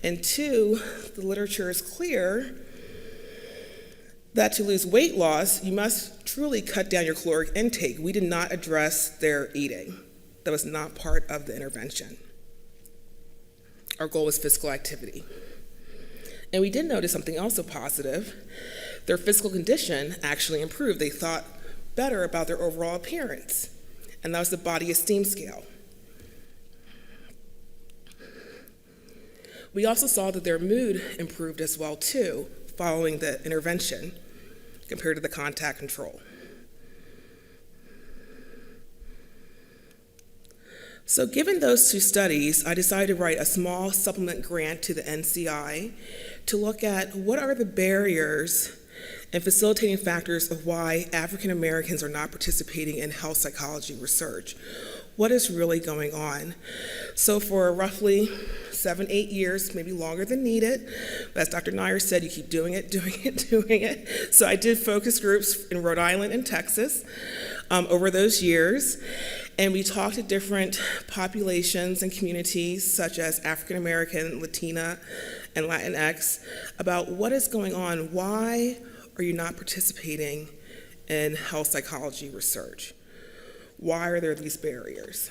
And two, the literature is clear that to lose weight loss, you must truly cut down your caloric intake. We did not address their eating. That was not part of the intervention. Our goal was physical activity. And we did notice something also positive. Their physical condition actually improved. They thought better about their overall appearance, and that was the body esteem scale. We also saw that their mood improved as well too, following the intervention compared to the contact control. So given those two studies, I decided to write a small supplement grant to the NCI to look at what are the barriers and facilitating factors of why African Americans are not participating in health psychology research. What is really going on? So for roughly 7, 8 years, maybe longer than needed, but as Dr. Nyre said, you keep doing it, doing it, doing it. So I did focus groups in Rhode Island and Texas over those years. And we talked to different populations and communities, such as African American, Latina, and Latinx, about what is going on. Why are you not participating in health psychology research? Why are there these barriers?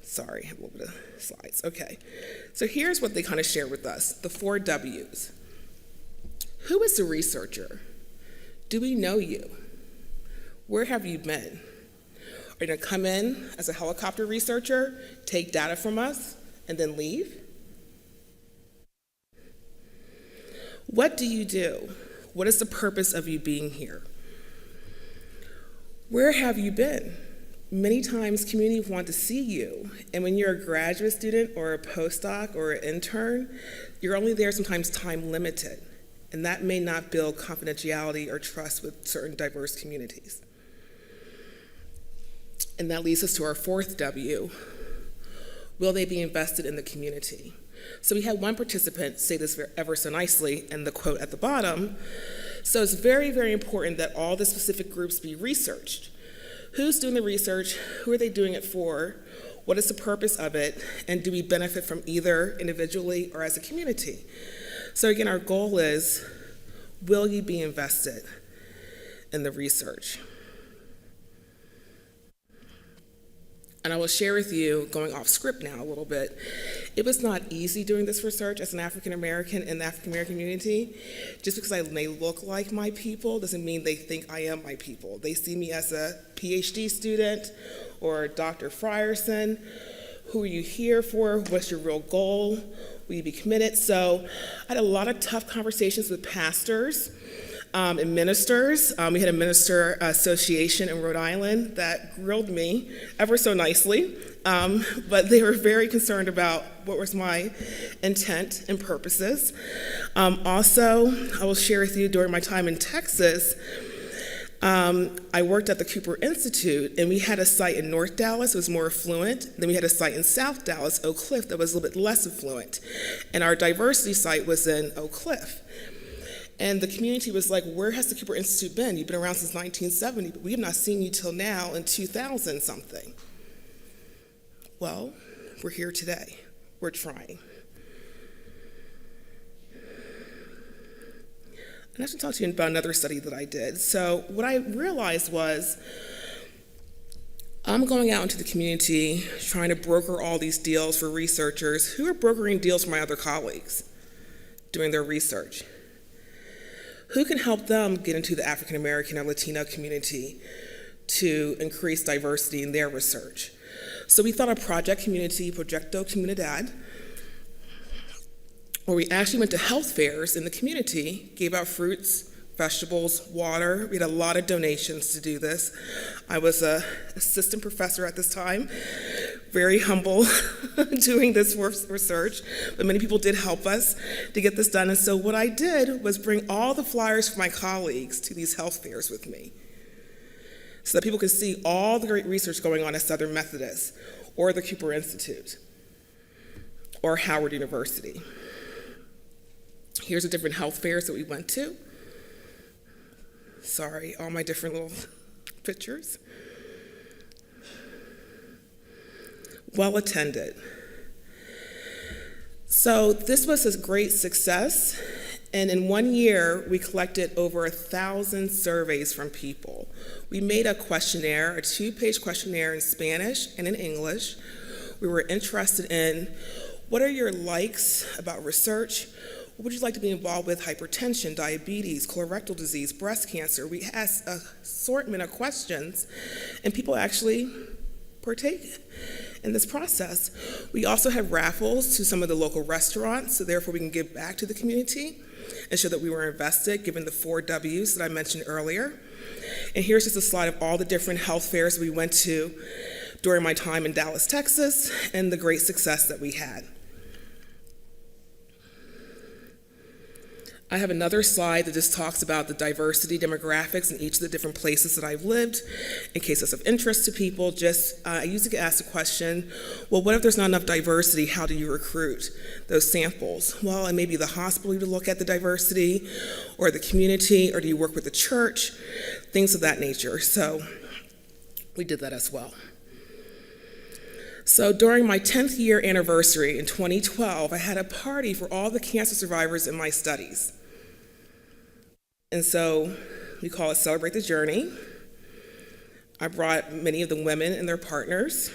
Sorry, I have a little bit of slides. Okay, so here's what they kind of shared with us, the 4 W's. Who is the researcher? Do we know you? Where have you been? Are you going to come in as a helicopter researcher, take data from us, and then leave? What do you do? What is the purpose of you being here? Where have you been? Many times community want to see you, and when you're a graduate student or a postdoc or an intern, you're only there sometimes time limited, and that may not build confidentiality or trust with certain diverse communities. And that leads us to our 4th W. Will they be invested in the community? So we had one participant say this ever so nicely in the quote at the bottom. So it's very, very important that all the specific groups be researched. Who's doing the research? Who are they doing it for? What is the purpose of it? And do we benefit from either individually or as a community? So again, our goal is, will you be invested in the research? And I will share with you, going off script now a little bit, it was not easy doing this research as an African American in the African American community. Just because I may look like my people doesn't mean they think I am my people. They see me as a Ph.D. student or Dr. Frierson. Who are you here for? What's your real goal? Will you be committed? So I had a lot of tough conversations with pastors and ministers. We had a minister association in Rhode Island that grilled me ever so nicely, but they were very concerned about what was my intent and purposes. Also, I will share with you during my time in Texas I worked at the Cooper Institute, and we had a site in North Dallas that was more affluent. Then we had a site in South Dallas, Oak Cliff, that was a little bit less affluent. And our diversity site was in Oak Cliff. And the community was like, where has the Cooper Institute been? You've been around since 1970, but we have not seen you till now in 2000 something. Well, we're here today. We're trying. And I should talk to you about another study that I did. So what I realized was I'm going out into the community trying to broker all these deals for researchers who are brokering deals for my other colleagues doing their research. Who can help them get into the African American or Latino community to increase diversity in their research? So we thought a project community, Proyecto Comunidad, where we actually went to health fairs in the community, gave out fruits, vegetables, water. We had a lot of donations to do this. I was an assistant professor at this time, very humble doing this research, but many people did help us to get this done. And so what I did was bring all the flyers for my colleagues to these health fairs with me so that people could see all the great research going on at Southern Methodist or the Cooper Institute or Howard University. Here's the different health fairs that we went to. Sorry, all my different little pictures. Well attended. So this was a great success, and in 1 year, we collected over 1,000 surveys from people. We made a questionnaire, a 2-page questionnaire in Spanish and in English. We were interested in what are your likes about research? What would you like to be involved with? Hypertension, diabetes, colorectal disease, breast cancer. We asked an assortment of questions, and people actually partake in this process. We also have raffles to some of the local restaurants, so therefore we can give back to the community and show that we were invested, given the 4 W's that I mentioned earlier. And here's just a slide of all the different health fairs we went to during my time in Dallas, Texas, and the great success that we had. I have another slide that just talks about the diversity demographics in each of the different places that I've lived. In case that's of interest to people, I usually get asked the question, well, what if there's not enough diversity? How do you recruit those samples? Well, it may be the hospital to look at the diversity, or the community, or do you work with the church? Things of that nature. So we did that as well. So during my 10th year anniversary in 2012, I had a party for all the cancer survivors in my studies. And so we call it Celebrate the Journey. I brought many of the women and their partners.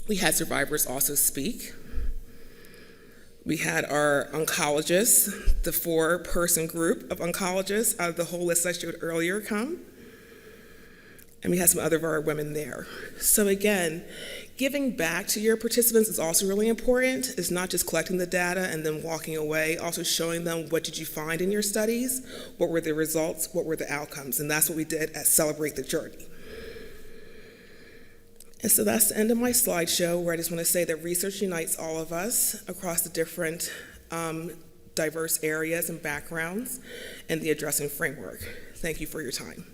We had survivors also speak. We had our oncologists, the 4-person group of oncologists out of the whole list I showed earlier come. And we had some other of our women there. So again, giving back to your participants is also really important. It's not just collecting the data and then walking away, also showing them what did you find in your studies, what were the results, what were the outcomes, and that's what we did at Celebrate the Journey. And so that's the end of my slideshow, where I just want to say that research unites all of us across the different diverse areas and backgrounds and the addressing framework. Thank you for your time.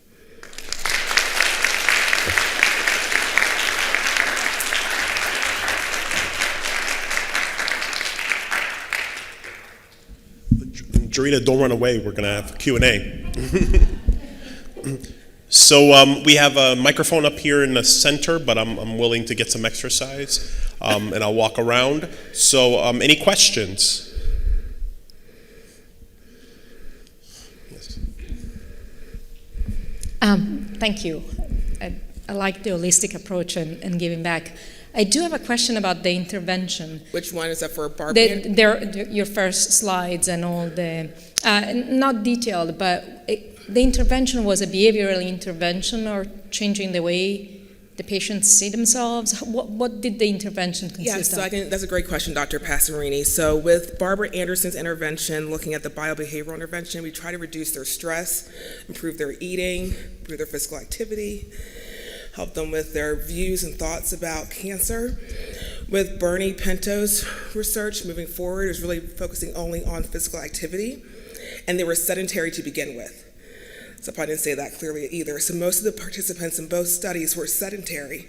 Georita, don't run away. We're going to have Q&A. So we have a microphone up here in the center, but I'm willing to get some exercise, and I'll walk around. So any questions? Yes. Thank you. I like the holistic approach and giving back. I do have a question about the intervention. Which one is that for Barbie? Your first slides and all the, not detailed, but the intervention was a behavioral intervention or changing the way the patients see themselves? What did the intervention consist of? That's a great question, Dr. Passerini. So with Barbara Anderson's intervention, looking at the biobehavioral intervention, we try to reduce their stress, improve their eating, improve their physical activity, help them with their views and thoughts about cancer. With Bernie Pinto's research moving forward, it was really focusing only on physical activity, and they were sedentary to begin with. So I didn't say that clearly either. So most of the participants in both studies were sedentary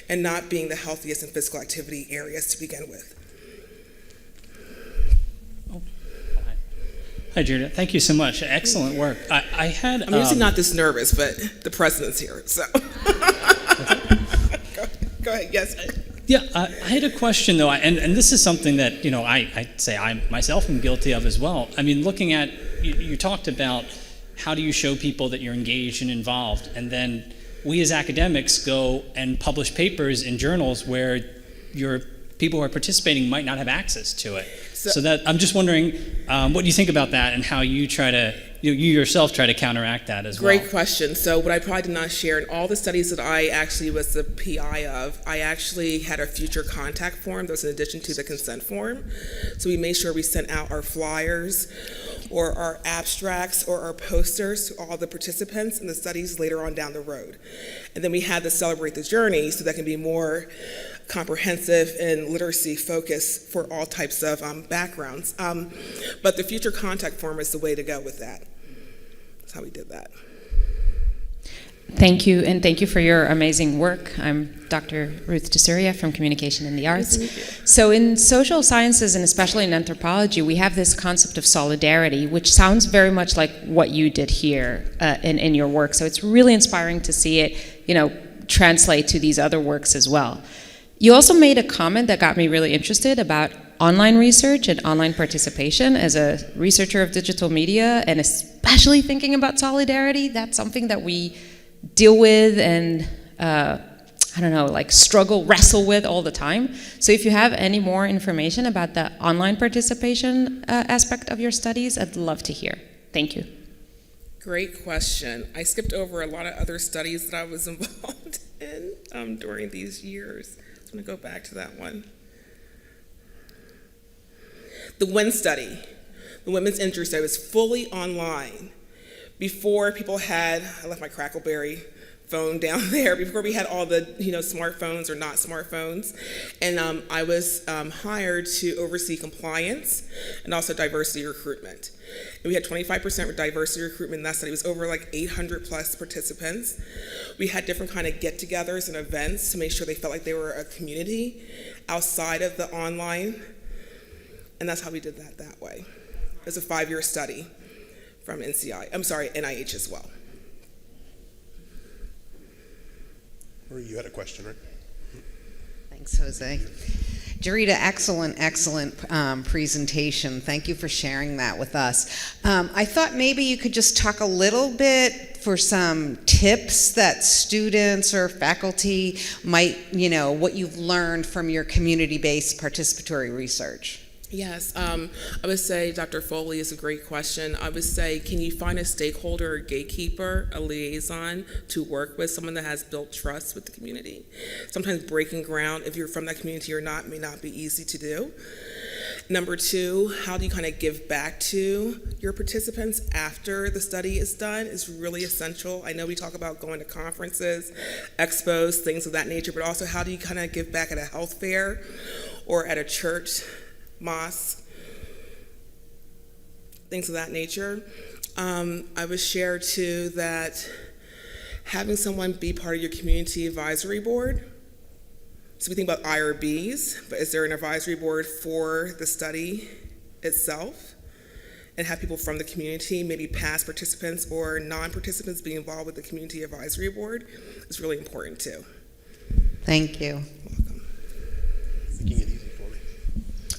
and not being the healthiest in physical activity areas to begin with. Hi, Georita. Thank you so much. Excellent work. I'm usually not this nervous, but the president's here, so. Go ahead, yes. Yeah, I had a question though, and this is something that, I'd say I myself am guilty of as well. I mean, looking at, you talked about how do you show people that you're engaged and involved, and then we as academics go and publish papers in journals where your people who are participating might not have access to it. So that I'm just wondering what you think about that and how you try to, you yourself try to counteract that as well. Great question. So what I probably did not share in all the studies that I actually was the PI of, I actually had a future contact form that was in addition to the consent form. So we made sure we sent out our flyers or our abstracts or our posters to all the participants in the studies later on down the road. And then we had to celebrate the journey so that can be more comprehensive and literacy focused for all types of backgrounds. But the future contact form is the way to go with that. That's how we did that. Thank you, and thank you for your amazing work. I'm Dr. Ruth DeSuria from Communication in the Arts. So in social sciences, and especially in anthropology, we have this concept of solidarity, which sounds very much like what you did here in your work. So it's really inspiring to see it, translate to these other works as well. You also made a comment that got me really interested about online research and online participation. As a researcher of digital media, and especially thinking about solidarity, that's something that we deal with and, wrestle with all the time. So if you have any more information about the online participation aspect of your studies, I'd love to hear. Thank you. Great question. I skipped over a lot of other studies that I was involved in during these years. I'm going to go back to that one. The WIN study, the Women's Injury Study, was fully online. Before people had, I left my Crackleberry phone down there, before we had all the smartphones or not smartphones. And I was hired to oversee compliance and also diversity recruitment. And we had 25% diversity recruitment in that study. It was over 800 plus participants. We had different kind of get-togethers and events to make sure they felt like they were a community outside of the online. And that's how we did that way. It was a 5-year study from NIH as well. You had a question, right? Thanks, Jose. Georita, excellent presentation. Thank you for sharing that with us. I thought maybe you could just talk a little bit for some tips that students or faculty might, what you've learned from your community-based participatory research. Yes, I would say Dr. Foley is a great question. I would say, can you find a stakeholder, a gatekeeper, a liaison to work with, someone that has built trust with the community? Sometimes breaking ground, if you're from that community or not, may not be easy to do. Number 2, how do you kind of give back to your participants after the study is done is really essential. I know we talk about going to conferences, expos, things of that nature, but also how do you kind of give back at a health fair or at a church, mosque, things of that nature. I would share too that having someone be part of your community advisory board. So we think about IRBs, but is there an advisory board for the study itself? And have people from the community, maybe past participants or non-participants, be involved with the community advisory board is really important too. Thank you. Welcome. Making it easy for me.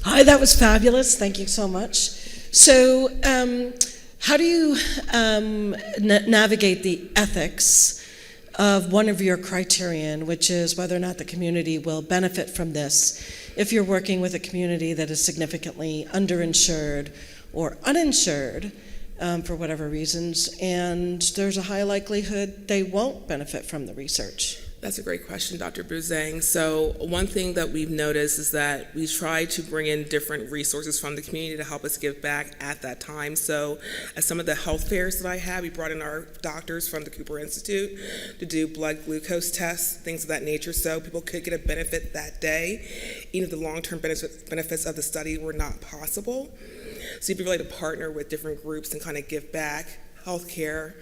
Hi, that was fabulous. Thank you so much. So how do you navigate the ethics of one of your criterion, which is whether or not the community will benefit from this if you're working with a community that is significantly underinsured or uninsured for whatever reasons, and there's a high likelihood they won't benefit from the research? That's a great question, Dr. Buzang. So one thing that we've noticed is that we try to bring in different resources from the community to help us give back at that time. So at some of the health fairs that I had, we brought in our doctors from the Cooper Institute to do blood glucose tests, things of that nature, so people could get a benefit that day, even if the long-term benefits of the study were not possible. So you'd be really to partner with different groups and kind of give back healthcare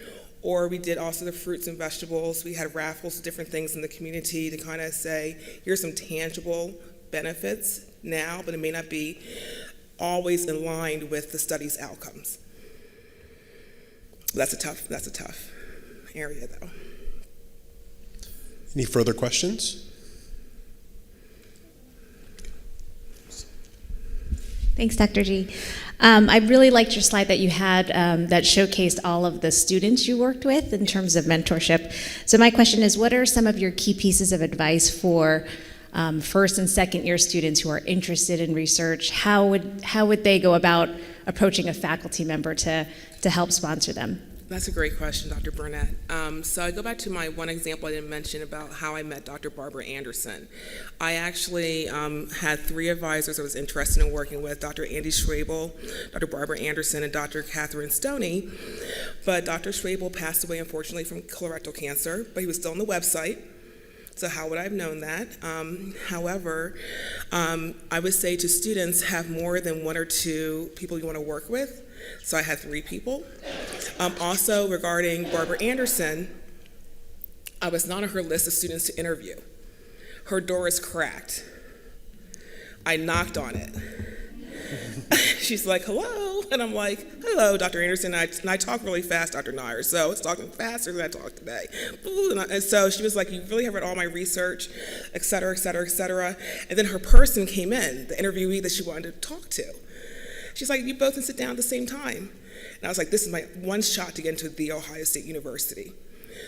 Or we did also the fruits and vegetables. We had raffles, different things in the community to kind of say, here's some tangible benefits now, but it may not be always in line with the study's outcomes. That's a tough area, though. Any further questions? Thanks, Dr. G. I really liked your slide that you had that showcased all of the students you worked with in terms of mentorship. So my question is, what are some of your key pieces of advice for first and second year students who are interested in research? How would they go about approaching a faculty member to help sponsor them? That's a great question, Dr. Burnett. So I go back to my one example I didn't mention about how I met Dr. Barbara Anderson. I actually had 3 advisors I was interested in working with, Dr. Andy Schwabel, Dr. Barbara Anderson, and Dr. Catherine Stoney. But Dr. Schwabel passed away, unfortunately, from colorectal cancer, but he was still on the website. So how would I have known that? However, I would say to students, have more than 1 or 2 people you want to work with. So I had 3 people. Also, regarding Barbara Anderson, I was not on her list of students to interview. Her door is cracked. I knocked on it. She's like, hello, and I'm like, hello, Dr. Anderson, and I talk really fast, Dr. Nyre, so it's talking faster than I talk today. And so she was like, you really have read all my research, et cetera, et cetera, et cetera. And then her person came in, the interviewee that she wanted to talk to. She's like, you both can sit down at the same time. And I was like, this is my one shot to get into The Ohio State University.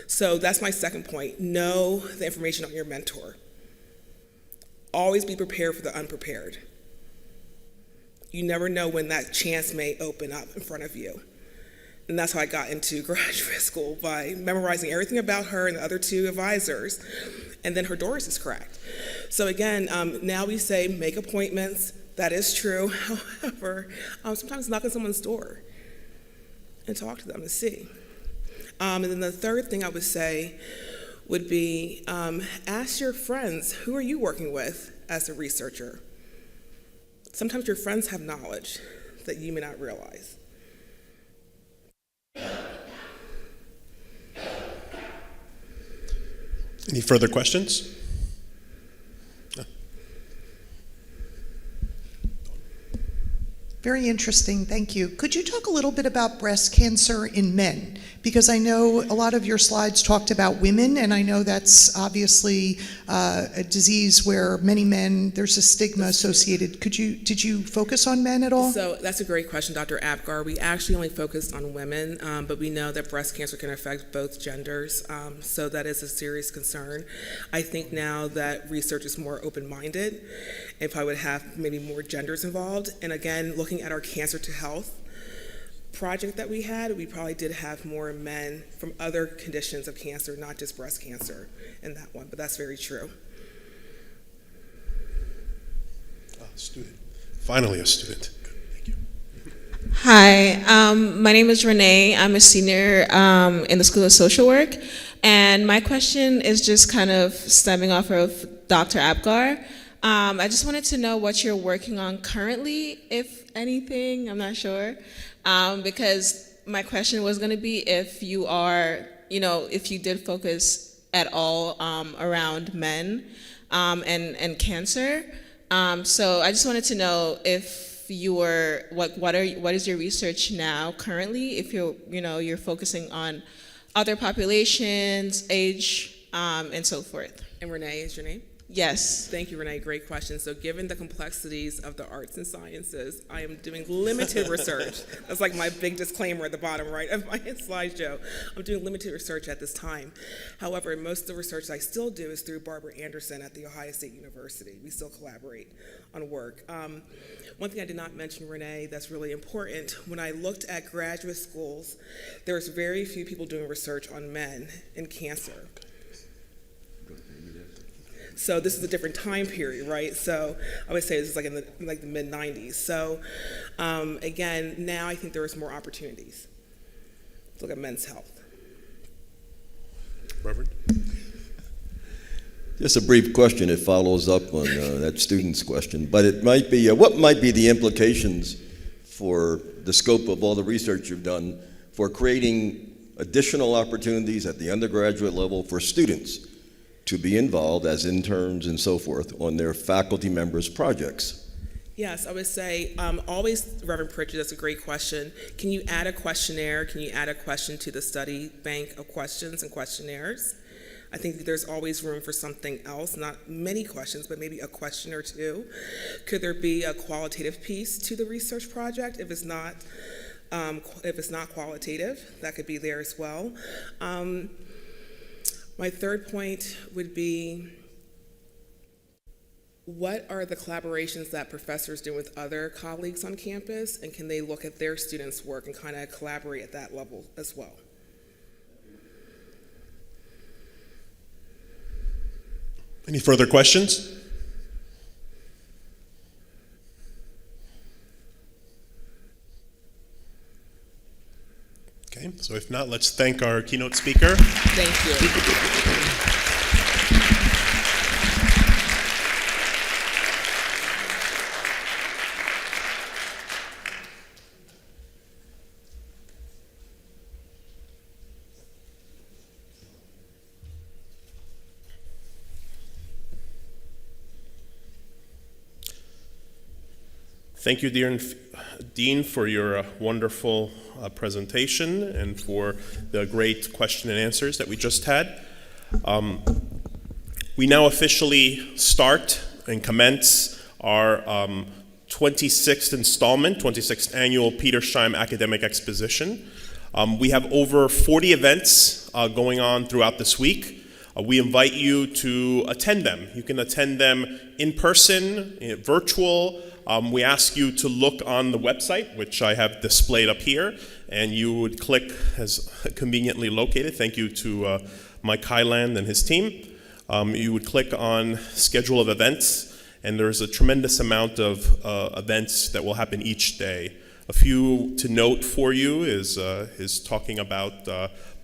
So that's my second point. Know the information on your mentor. Always be prepared for the unprepared. You never know when that chance may open up in front of you. And that's how I got into graduate school, by memorizing everything about her and the other 2 advisors. And then her doors is cracked. So again, now we say make appointments. That is true. However, sometimes knock on someone's door and talk to them and see. And then the third thing I would say would be ask your friends, who are you working with as a researcher? Sometimes your friends have knowledge that you may not realize. Any further questions? Very interesting, thank you. Could you talk a little bit about breast cancer in men? Because I know a lot of your slides talked about women, and I know that's obviously a disease where many men, there's a stigma associated. Did you focus on men at all? So that's a great question, Dr. Apgar. We actually only focused on women, but we know that breast cancer can affect both genders, so that is a serious concern. I think now that research is more open-minded, if I would have maybe more genders involved, and again, looking at our Cancer to Health project that we had, we probably did have more men from other conditions of cancer, not just breast cancer in that one, but that's very true. Student. Finally a student. Thank you. Hi, my name is Renee. I'm a senior in the School of Social Work, and my question is just kind of stemming off of Dr. Apgar. I just wanted to know what you're working on currently, if anything, I'm not sure, because my question was going to be if you are, if you did focus at all around men and cancer. So I just wanted to know if you were, what is your research now currently, if you're focusing on other populations, age, and so forth. And Renee is your name? Yes. Thank you, Renee. Great question. So given the complexities of the arts and sciences, I am doing limited research. That's like my big disclaimer at the bottom right of my slideshow. I'm doing limited research at this time. However, most of the research I still do is through Barbara Anderson at The Ohio State University. We still collaborate on work. One thing I did not mention, Renee, that's really important, when I looked at graduate schools, there was very few people doing research on men and cancer. So this is a different time period, right? So I would say this is like in the mid-90s. So again, now I think there is more opportunities to look at men's health. Reverend? Just a brief question. It follows up on that student's question, but it might be, what might be the implications for the scope of all the research you've done for creating additional opportunities at the undergraduate level for students to be involved as interns and so forth on their faculty members' projects? Yes, I would say always, Reverend Pritchard, that's a great question. Can you add a questionnaire? Can you add a question to the study bank of questions and questionnaires? I think there's always room for something else, not many questions, but maybe a question or two. Could there be a qualitative piece to the research project if it's not qualitative? That could be there as well. My third point would be, what are the collaborations that professors do with other colleagues on campus, and can they look at their students' work and kind of collaborate at that level as well? Any further questions? Okay, so if not, let's thank our keynote speaker. Thank you. Thank you, Dean, for your wonderful presentation and for the great question and answers that we just had. We now officially start and commence our 26th installment, 26th annual Petersheim Academic Exposition. We have over 40 events going on throughout this week. We invite you to attend them. You can attend them in person, virtual. We ask you to look on the website, which I have displayed up here, and you would click as conveniently located. Thank you to Mike Highland and his team. You would click on schedule of events, and there's a tremendous amount of events that will happen each day. A few to note for you is talking about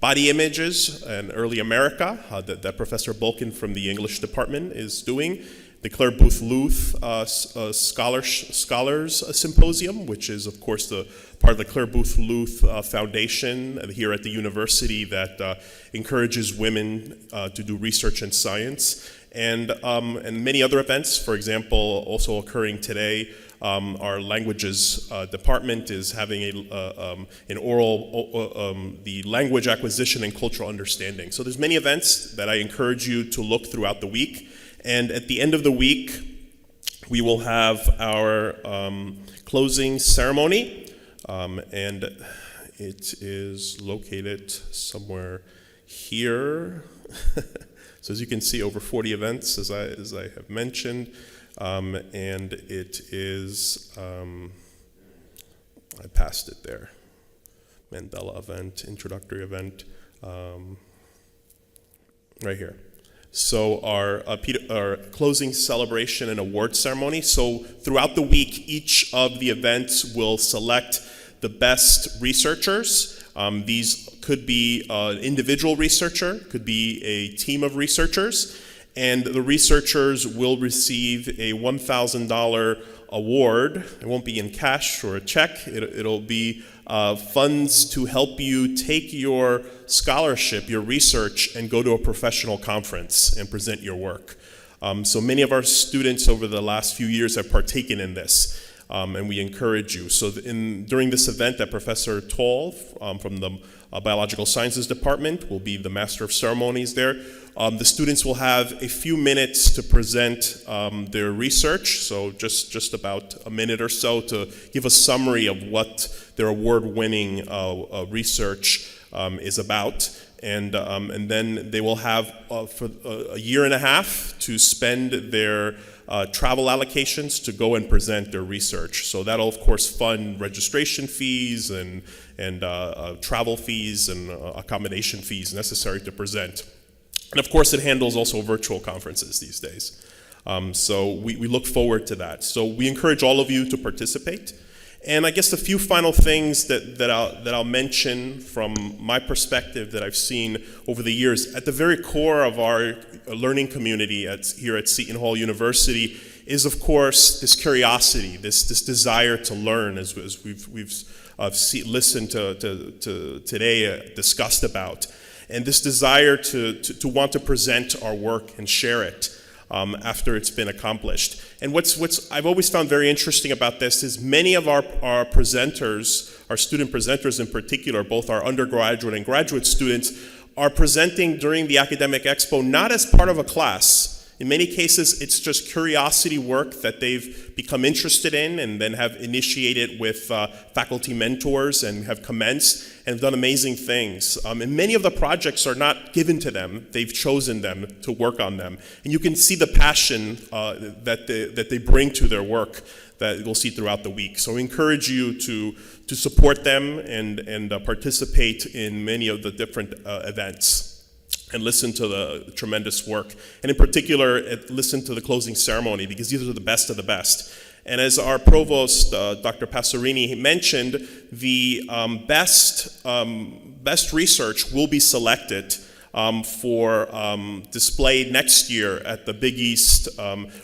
body images in early America that Professor Bulkin from the English department is doing. The Claire Booth Luth Scholars Symposium, which is, of course, the part of the Claire Booth Luth Foundation here at the university that encourages women to do research in science, and many other events. For example, also occurring today, our languages department is having an oral, the language acquisition and cultural understanding. So there's many events that I encourage you to look throughout the week. And at the end of the week, we will have our closing ceremony, and it is located somewhere here. So as you can see, over 40 events, as I have mentioned, and it is, I passed it there, Mandela event, introductory event, right here. So our closing celebration and award ceremony. So throughout the week, each of the events will select the best researchers. These could be an individual researcher, could be a team of researchers, and the researchers will receive a $1,000 award. It won't be in cash or a check. It'll be funds to help you take your scholarship, your research, and go to a professional conference and present your work. So many of our students over the last few years have partaken in this, and we encourage you. So during this event, that Professor Toll from the Biological Sciences Department will be the Master of Ceremonies there. The students will have a few minutes to present their research, so just about a minute or so to give a summary of what their award-winning research is about. And then they will have for a year and a half to spend their travel allocations to go and present their research. So that'll, of course, fund registration fees and travel fees and accommodation fees necessary to present. And of course, it handles also virtual conferences these days. So we look forward to that. So we encourage all of you to participate. And I guess a few final things that I'll mention from my perspective that I've seen over the years. At the very core of our learning community here at Seton Hall University is, of course, this curiosity, this desire to learn, as we've listen to today discussed about, and this desire to want to present our work and share it after it's been accomplished. And what's I've always found very interesting about this is many of our presenters, our student presenters in particular, both our undergraduate and graduate students, are presenting during the Academic Expo not as part of a class. In many cases, it's just curiosity work that they've become interested in and then have initiated with faculty mentors and have commenced and have done amazing things. And many of the projects are not given to them. They've chosen them to work on them. And you can see the passion that they bring to their work that we'll see throughout the week. So I encourage you to support them and participate in many of the different events and listen to the tremendous work. And in particular, listen to the closing ceremony, because these are the best of the best. And as our Provost, Dr. Passerini, mentioned, the best research will be selected for display next year at the Big East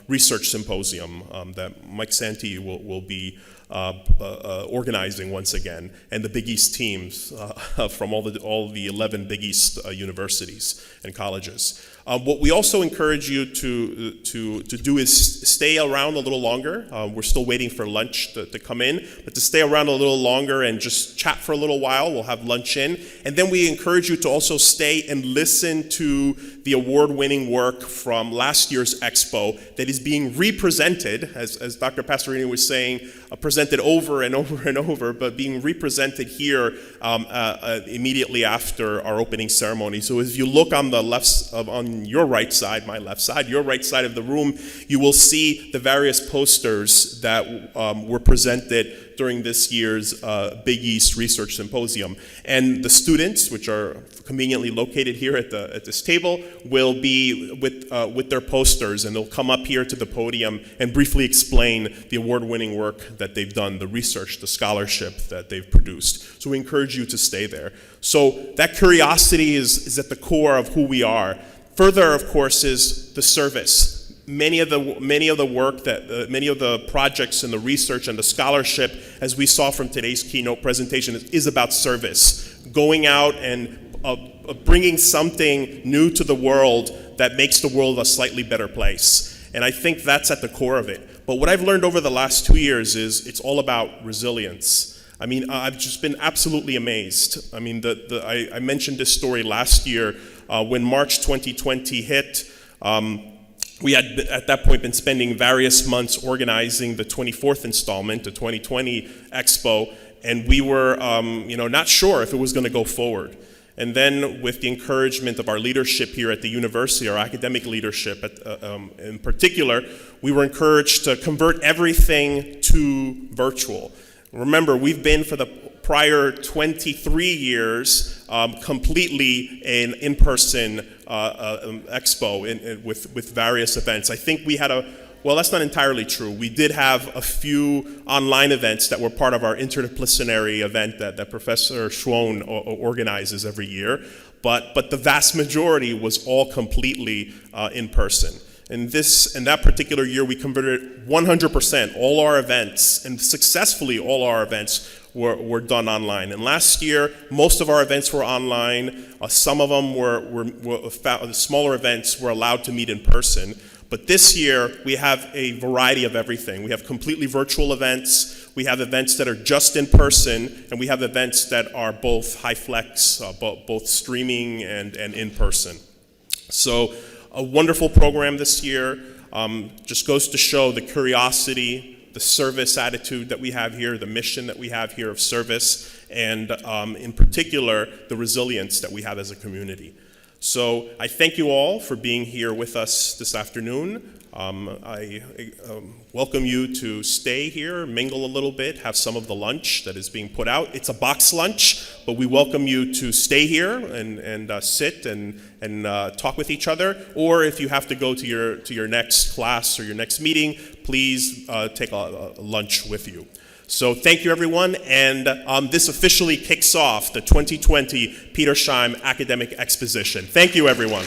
Research Symposium that Mike Santee will be organizing once again, and the Big East teams from all the 11 Big East universities and colleges. What we also encourage you to do is stay around a little longer. We're still waiting for lunch to come in, but to stay around a little longer and just chat for a little while. We'll have lunch in. And then we encourage you to also stay and listen to the award-winning work from last year's expo that is being represented, as Dr. Passerini was saying, presented over and over and over, but being represented here immediately after our opening ceremony. So if you look on the on your right side, my left side, your right side of the room, you will see the various posters that were presented during this year's Big East Research Symposium. And the students, which are conveniently located here at this table, will be with their posters, and they'll come up here to the podium and briefly explain the award-winning work that they've done, the research, the scholarship that they've produced. So we encourage you to stay there. So that curiosity is at the core of who we are. Further, of course, is the service. Many of the work many of the projects and the research and the scholarship, as we saw from today's keynote presentation, is about service. Going out and bringing something new to the world that makes the world a slightly better place. And I think that's at the core of it. But what I've learned over the last 2 years is it's all about resilience. I mean, I've just been absolutely amazed. I mean, I mentioned this story last year when March 2020 hit. We had at that point been spending various months organizing the 24th installment, the 2020 Expo, and we were not sure if it was going to go forward. And then with the encouragement of our leadership here at the university, our academic leadership in particular, we were encouraged to convert everything to virtual. Remember, we've been for the prior 23 years completely an in-person expo with various events. I think we had well, that's not entirely true. We did have a few online events that were part of our interdisciplinary event that Professor S.H.U organizes every year, but the vast majority was all completely in person. In that particular year, we converted 100% all our events, and successfully all our events were done online. And last year, most of our events were online. Some of them the smaller events were allowed to meet in person. But this year, we have a variety of everything. We have completely virtual events. We have events that are just in person, and we have events that are both high flex, both streaming and in person. So a wonderful program this year. Just goes to show the curiosity, the service attitude that we have here, the mission that we have here of service, and in particular, the resilience that we have as a community. So I thank you all for being here with us this afternoon. I welcome you to stay here, mingle a little bit, have some of the lunch that is being put out. It's a box lunch, but we welcome you to stay here and sit and talk with each other. Or if you have to go to your next class or your next meeting, please take a lunch with you. So thank you, everyone, and this officially kicks off the 2020 Petersheim Academic Exposition. Thank you, everyone.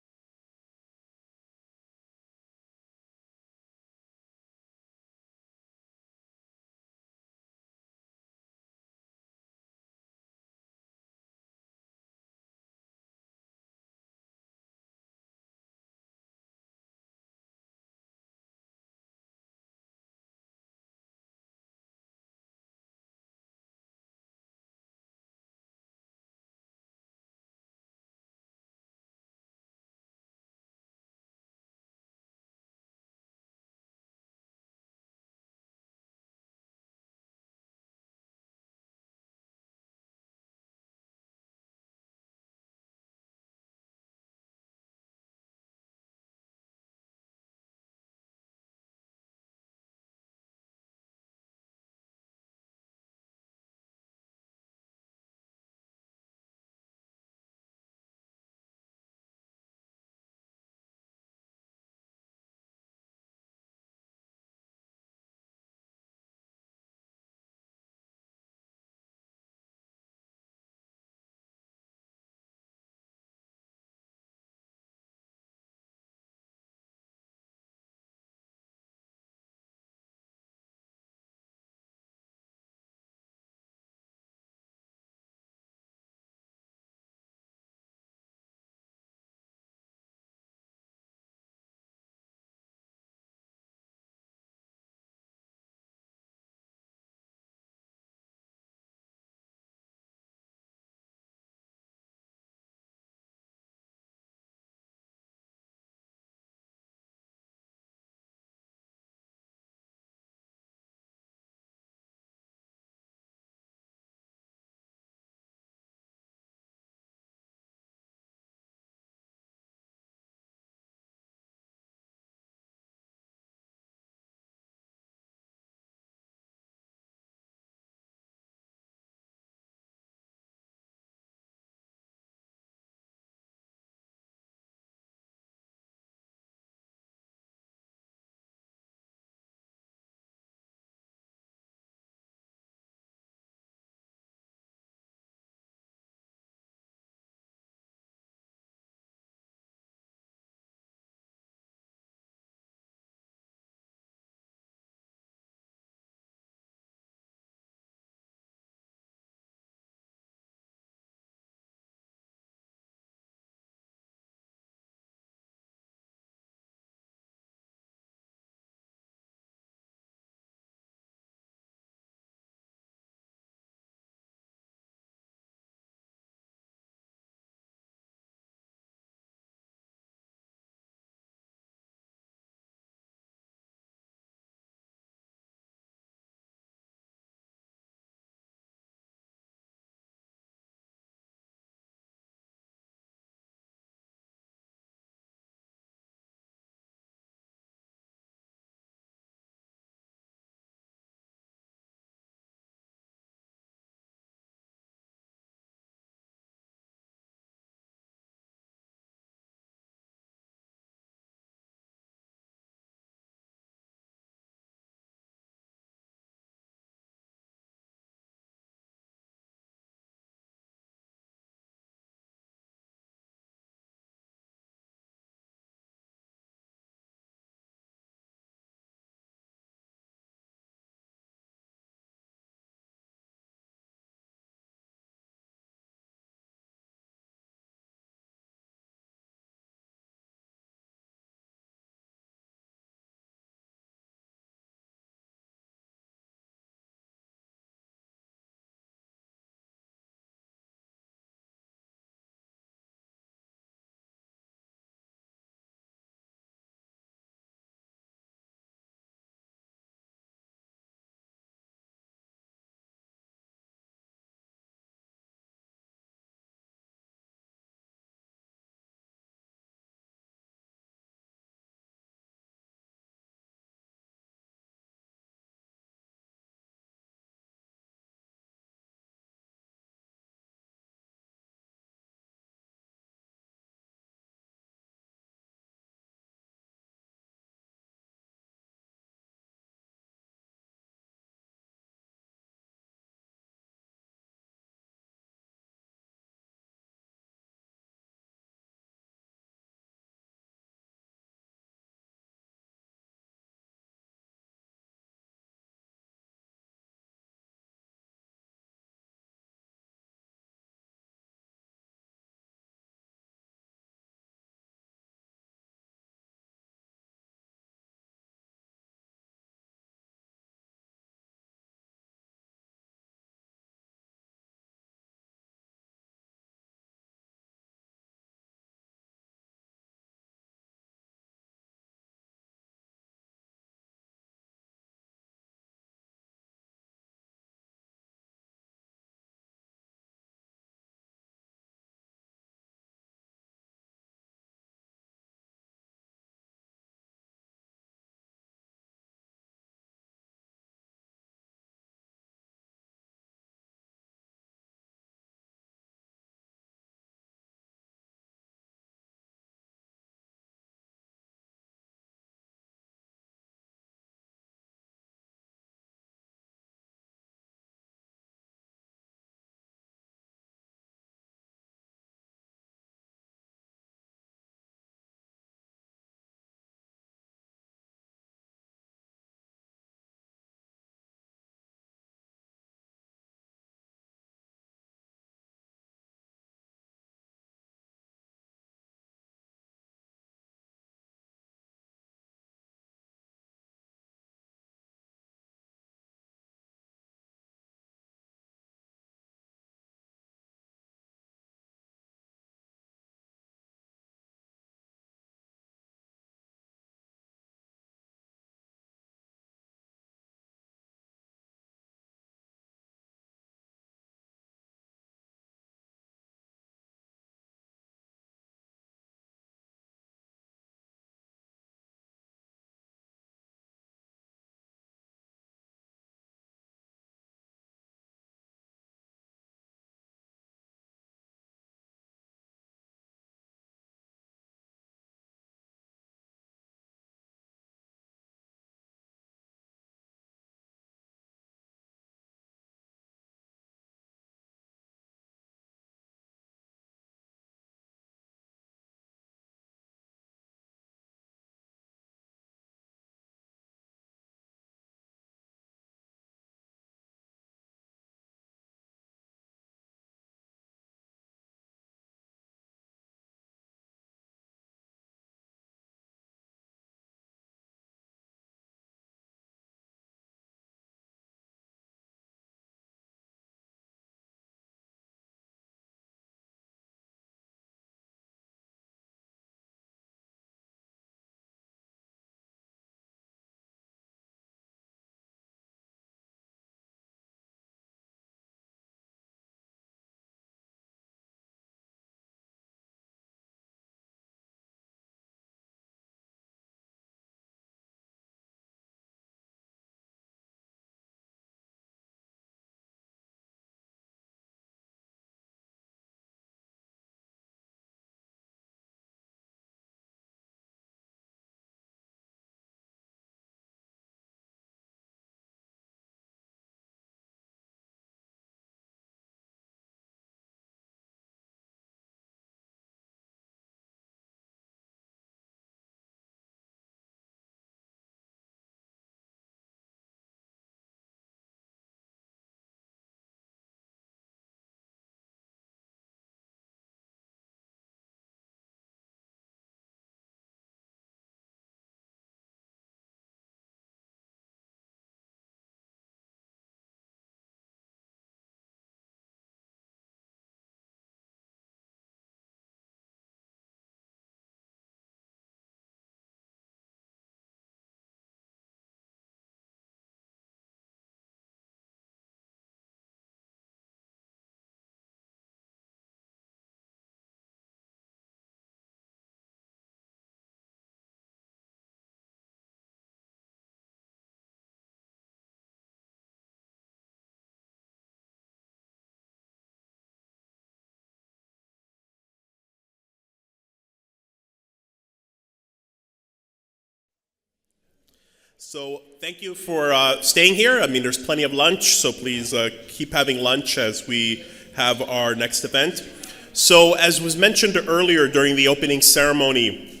So thank you for staying here. I mean, there's plenty of lunch, so please keep having lunch as we have our next event. So as was mentioned earlier during the opening ceremony,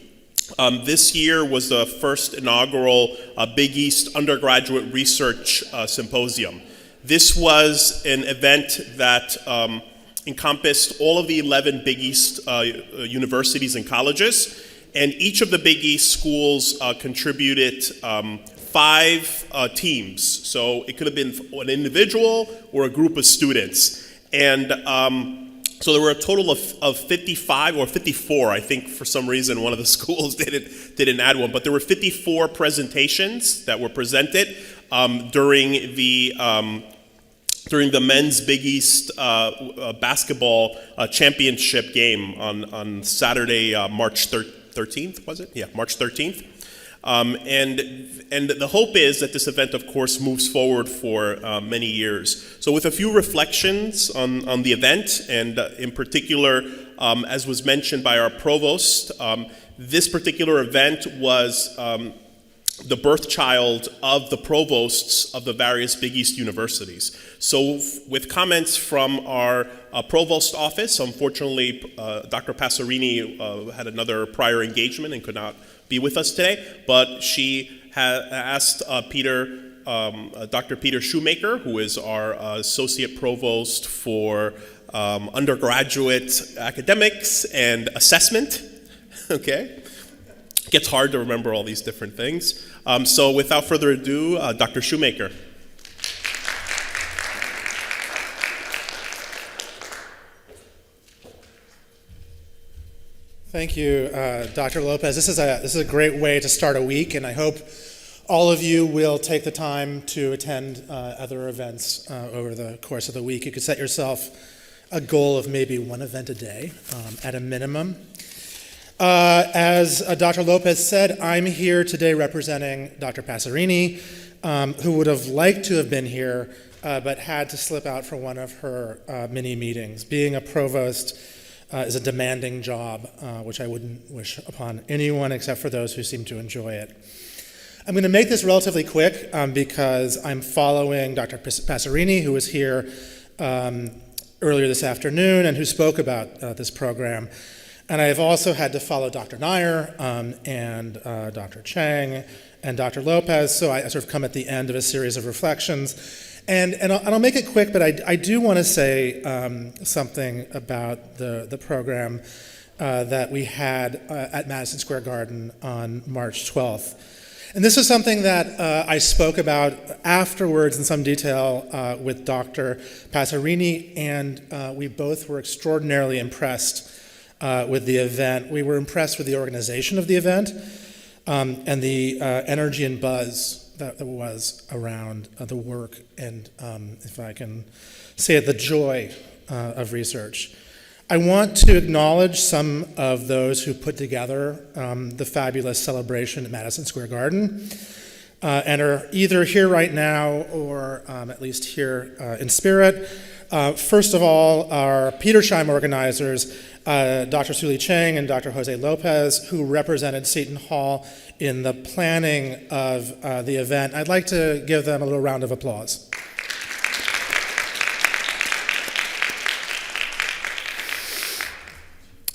this year was the first inaugural Big East Undergraduate Research Symposium. This was an event that encompassed all of the 11 Big East universities and colleges, and each of the Big East schools contributed 5 teams. So it could have been an individual or a group of students. And so there were a total of 55 or 54. I think for some reason one of the schools didn't add one, but there were 54 presentations that were presented during the men's Big East basketball championship game on Saturday, March 13th, was it? Yeah, March 13th. And the hope is that this event, of course, moves forward for many years. So with a few reflections on the event, and in particular, as was mentioned by our Provost, this particular event was the birth child of the provosts of the various Big East universities. So with comments from our provost office, unfortunately, Dr. Passerini had another prior engagement and could not be with us today, but she asked Dr. Peter Shoemaker, who is our associate provost for undergraduate academics and assessment, okay? Gets hard to remember all these different things. So without further ado, Dr. Shoemaker. Thank you, Dr. Lopez. This is a great way to start a week, and I hope all of you will take the time to attend other events over the course of the week. You could set yourself a goal of maybe one event a day at a minimum. As Dr. Lopez said, I'm here today representing Dr. Passerini, who would have liked to have been here, but had to slip out for one of her mini meetings. Being a provost is a demanding job, which I wouldn't wish upon anyone except for those who seem to enjoy it. I'm going to make this relatively quick because I'm following Dr. Passerini, who was here earlier this afternoon and who spoke about this program. And I have also had to follow Dr. Nyre and Dr. Chang and Dr. Lopez, so I sort of come at the end of a series of reflections. And I'll make it quick, but I do want to say something about the program that we had at Madison Square Garden on March 12th. And this is something that I spoke about afterwards in some detail with Dr. Passerini, and we both were extraordinarily impressed with the event. We were impressed with the organization of the event and the energy and buzz that was around the work and, if I can say it, the joy of research. I want to acknowledge some of those who put together the fabulous celebration at Madison Square Garden and are either here right now or at least here in spirit. First of all, our Petersheim organizers, Dr. Sulie Chang and Dr. Jose Lopez, who represented Seton Hall in the planning of the event. I'd like to give them a little round of applause.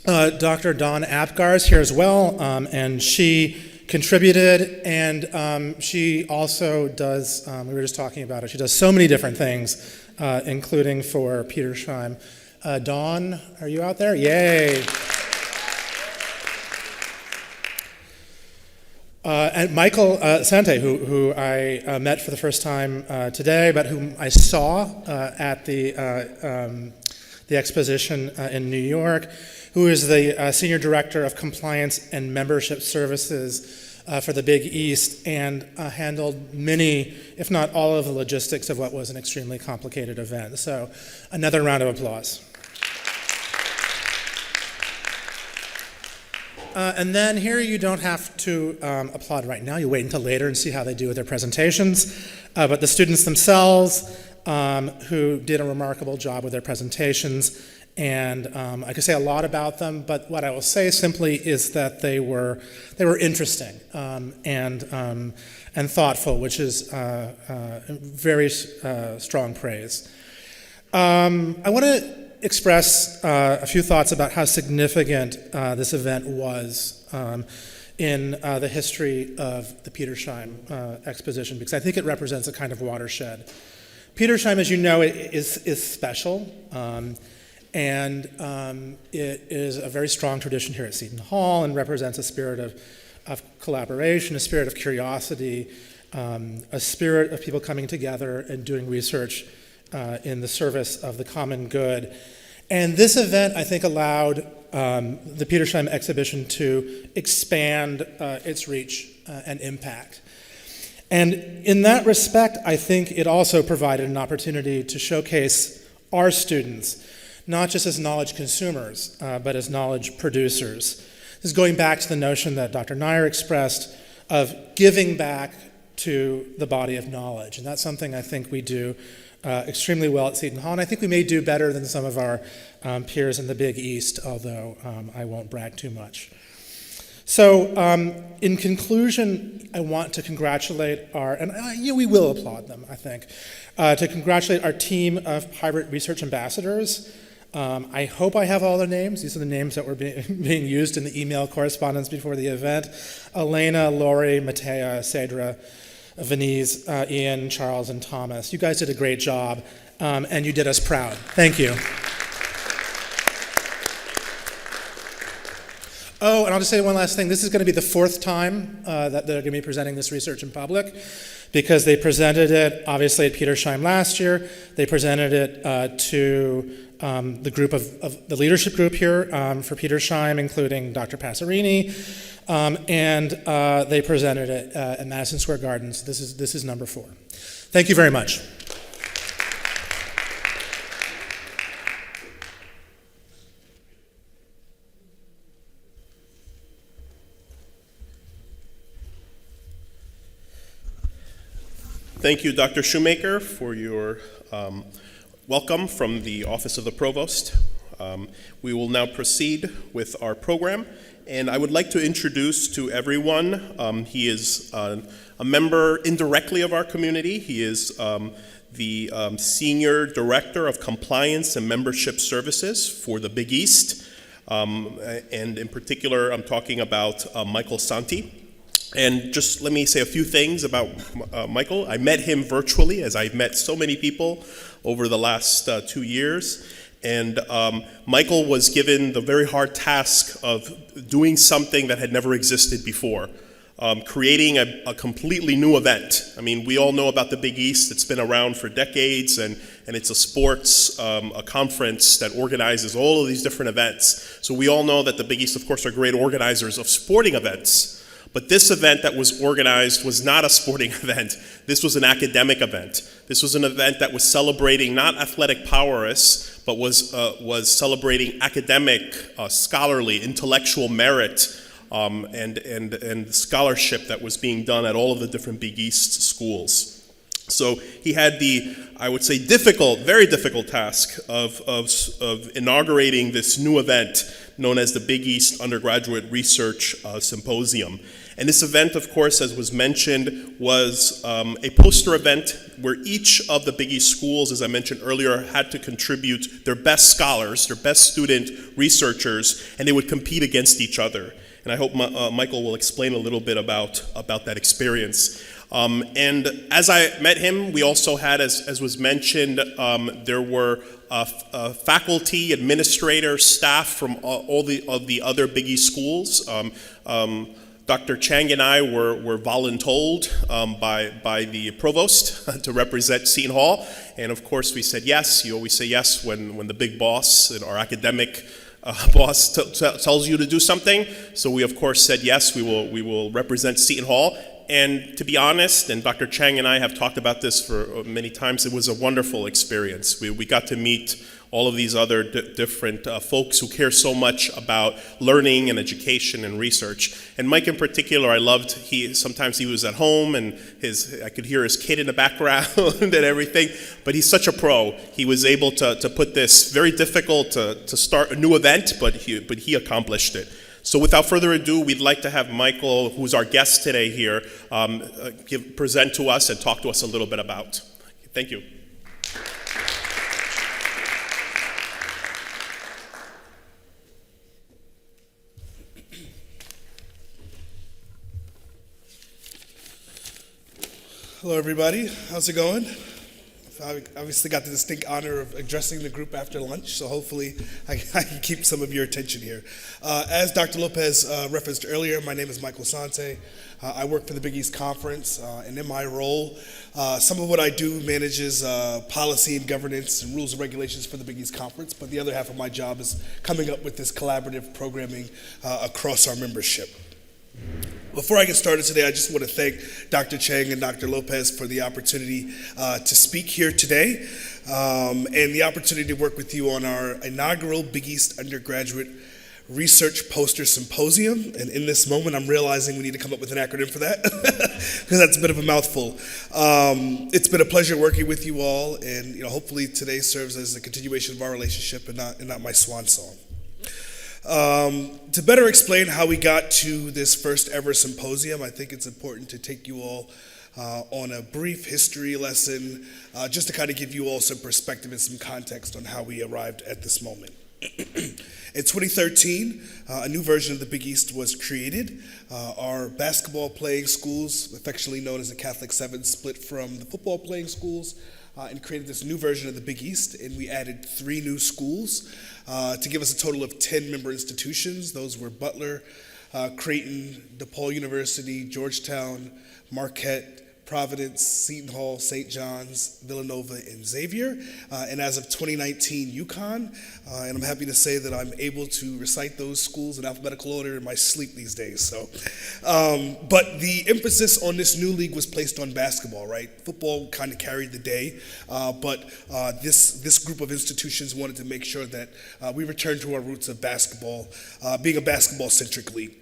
Dr. Dawn Apgar is here as well, and she contributed, and she also does, we were just talking about it, she does so many different things, including for Petersheim. Dawn, are you out there? Yay. And Michael Sante, who I met for the first time today, but whom I saw at the Exposition in New York, who is the Senior Director of Compliance and Membership Services for the Big East, and handled many, if not all of the logistics of what was an extremely complicated event. So another round of applause. And then here you don't have to applaud right now. You wait until later and see how they do with their presentations. But the students themselves, who did a remarkable job with their presentations, And I could say a lot about them, but what I will say simply is that they were interesting and thoughtful, which is very strong praise. I want to express a few thoughts about how significant this event was in the history of the Petersheim Exposition, because I think it represents a kind of watershed. Petersheim, as you know, is special, and it is a very strong tradition here at Seton Hall and represents a spirit of collaboration, a spirit of curiosity, a spirit of people coming together and doing research in the service of the common good. And this event, I think, allowed the Petersheim exhibition to expand its reach and impact. And in that respect, I think it also provided an opportunity to showcase our students, not just as knowledge consumers, but as knowledge producers. This is going back to the notion that Dr. Nyre expressed of giving back to the body of knowledge. And that's something I think we do extremely well at Seton Hall, and I think we may do better than some of our peers in the Big East, although I won't brag too much. So in conclusion, I want to congratulate we will applaud them, I think, to congratulate our team of Pirate Research Ambassadors. I hope I have all their names. These are the names that were being used in the email correspondence before the event. Elena, Lori, Matea, Cedra, Venise, Ian, Charles, and Thomas. You guys did a great job, and you did us proud. Thank you. Oh, and I'll just say one last thing. This is going to be the fourth time that they're going to be presenting this research in public, because they presented it, obviously, at Petersheim last year. They presented it to the group of the leadership group here for Petersheim, including Dr. Passerini, and they presented it at Madison Square Gardens. This is number 4. Thank you very much. Thank you, Dr. Shoemaker, for your welcome from the Office of the Provost. We will now proceed with our program, and I would like to introduce to everyone, he is a member indirectly of our community. He is the Senior Director of Compliance and Membership Services for the Big East, and in particular, I'm talking about Michael Santi. And just let me say a few things about Michael. I met him virtually, as I've met so many people over the last 2 years. And Michael was given the very hard task of doing something that had never existed before, creating a completely new event. I mean, we all know about the Big East. It's been around for decades, and it's a sports a conference that organizes all of these different events. So we all know that the Big East, of course, are great organizers of sporting events. But this event that was organized was not a sporting event. This was an academic event. This was an event that was celebrating not athletic prowess, but was celebrating academic, scholarly, intellectual merit, and scholarship that was being done at all of the different Big East schools. So he had the, I would say, very difficult task of inaugurating this new event known as the Big East Undergraduate Research Symposium. And this event, of course, as was mentioned, was a poster event where each of the Big East schools, as I mentioned earlier, had to contribute their best scholars, their best student researchers, and they would compete against each other. And I hope Michael will explain a little bit about that experience. And as I met him, we also had, as was mentioned, there were faculty, administrators, staff from all the other Big East schools. Dr. Chang and I were voluntold by the Provost to represent Seton Hall, and of course we said yes. You always say yes when the big boss, and our academic boss tells you to do something. So we of course said yes. We will represent Seton Hall. And to be honest, and Dr. Chang and I have talked about this for many times, it was a wonderful experience. We got to meet all of these other different folks who care so much about learning and education and research. And Mike in particular, I loved, sometimes he was at home and I could hear his kid in the background and everything, but he's such a pro. He was able to put this very difficult to start a new event, but he accomplished it. So without further ado, we'd like to have Michael, who's our guest today here, present to us and talk to us a little bit about. Thank you. Hello, everybody. How's it going? I obviously got the distinct honor of addressing the group after lunch, so hopefully I can keep some of your attention here. As Dr. Lopez referenced earlier, my name is Michael Sante. I work for the Big East Conference, and in my role, some of what I do manages policy and governance and rules and regulations for the Big East Conference, but the other half of my job is coming up with this collaborative programming across our membership. Before I get started today, I just want to thank Dr. Chang and Dr. Lopez for the opportunity to speak here today and the opportunity to work with you on our inaugural Big East Undergraduate Research Poster Symposium. And in this moment, I'm realizing we need to come up with an acronym for that because that's a bit of a mouthful. It's been a pleasure working with you all, and hopefully today serves as a continuation of our relationship and not my swan song. To better explain how we got to this first ever symposium, I think it's important to take you all on a brief history lesson, just to kind of give you all some perspective and some context on how we arrived at this moment. In 2013, a new version of the Big East was created. Our basketball playing schools, affectionately known as the Catholic Seven, split from the football playing schools and created this new version of the Big East, and we added 3 new schools to give us a total of 10 member institutions. Those were Butler, Creighton, DePaul University, Georgetown, Marquette, Providence, Seton Hall, St. John's, Villanova, and Xavier. And as of 2019, UConn. And I'm happy to say that I'm able to recite those schools in alphabetical order in my sleep these days. But the emphasis on this new league was placed on basketball, right? Football kind of carried the day, but this group of institutions wanted to make sure that we returned to our roots of basketball, being a basketball-centric league.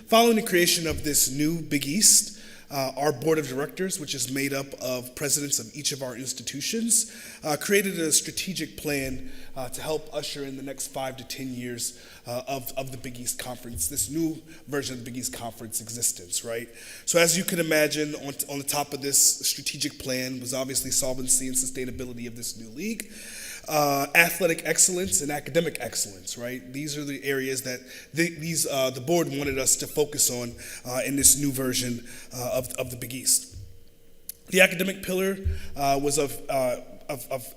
Following the creation of this new Big East, our board of directors, which is made up of presidents of each of our institutions, created a strategic plan to help usher in the next 5 to 10 years of the Big East Conference, this new version of the Big East Conference existence, right? So as you can imagine, on the top of this strategic plan was obviously solvency and sustainability of this new league. Athletic excellence and academic excellence, right? These are the areas that the board wanted us to focus on in this new version of the Big East. The academic pillar was of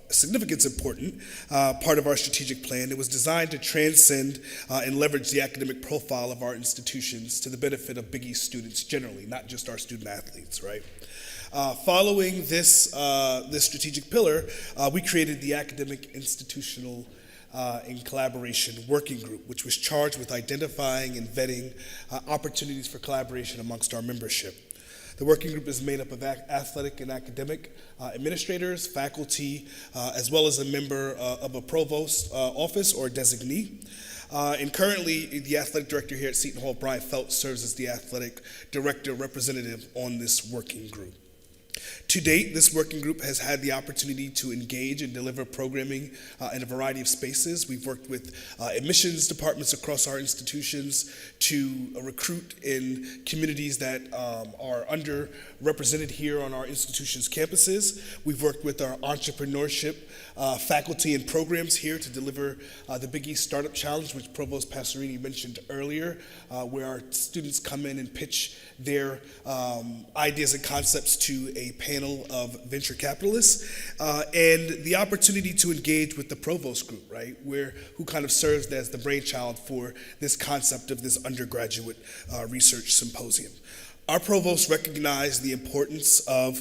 significance important part of our strategic plan. It was designed to transcend and leverage the academic profile of our institutions to the benefit of Big East students generally, not just our student athletes, right? Following this strategic pillar, we created the Academic Institutional and Collaboration Working Group, which was charged with identifying and vetting opportunities for collaboration amongst our membership. The working group is made up of athletic and academic administrators, faculty, as well as a member of a provost office or designee. And currently, the athletic director here at Seton Hall, Brian Felt, serves as the athletic director representative on this working group. To date, this working group has had the opportunity to engage and deliver programming in a variety of spaces. We've worked with admissions departments across our institutions to recruit in communities that are underrepresented here on our institution's campuses. We've worked with our entrepreneurship faculty and programs here to deliver the Big East Startup Challenge, which Provost Passerini mentioned earlier, where our students come in and pitch their ideas and concepts to a panel of venture capitalists, and the opportunity to engage with the Provost group, right, who kind of serves as the brainchild for this concept of this undergraduate research symposium. Our provost recognized the importance of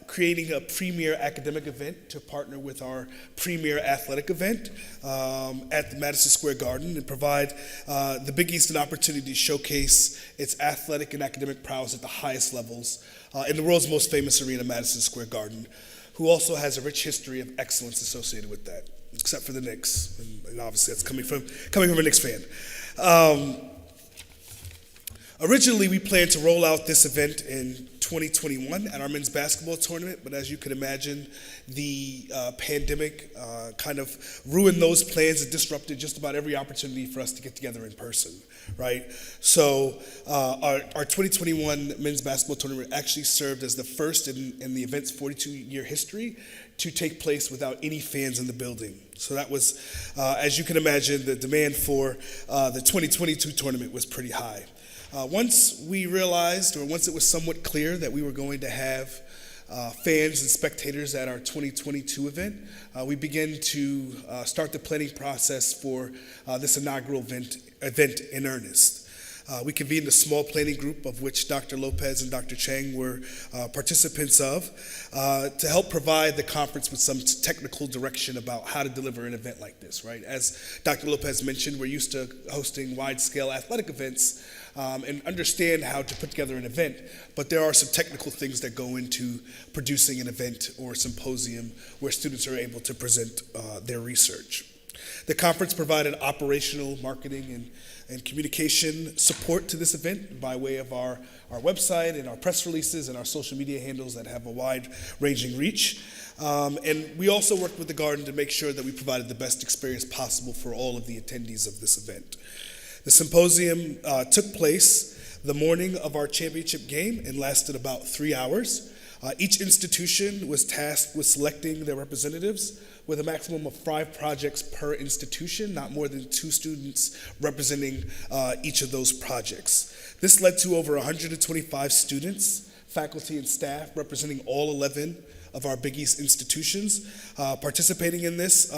creating a premier academic event to partner with our premier athletic event at the Madison Square Garden and provide the Big East an opportunity to showcase its athletic and academic prowess at the highest levels in the world's most famous arena, Madison Square Garden, who also has a rich history of excellence associated with that, except for the Knicks, and obviously that's coming from a Knicks fan. Originally, we planned to roll out this event in 2021 at our men's basketball tournament, but as you can imagine, the pandemic kind of ruined those plans and disrupted just about every opportunity for us to get together in person, right? So our 2021 men's basketball tournament actually served as the first in the event's 42-year history to take place without any fans in the building. So that was, as you can imagine, the demand for the 2022 tournament was pretty high. Once we realized, or once it was somewhat clear that we were going to have fans and spectators at our 2022 event, we began to start the planning process for this inaugural event in earnest. We convened a small planning group of which Dr. Lopez and Dr. Chang were participants of to help provide the conference with some technical direction about how to deliver an event like this, right? As Dr. Lopez mentioned, we're used to hosting wide-scale athletic events and understand how to put together an event, but there are some technical things that go into producing an event or a symposium where students are able to present their research. The conference provided operational, marketing, and communication support to this event by way of our website and our press releases and our social media handles that have a wide-ranging reach. And we also worked with the Garden to make sure that we provided the best experience possible for all of the attendees of this event. The symposium took place the morning of our championship game and lasted about 3 hours. Each institution was tasked with selecting their representatives with a maximum of 5 projects per institution, not more than 2 students representing each of those projects. This led to over 125 students, faculty, and staff representing all 11 of our Big East institutions participating in this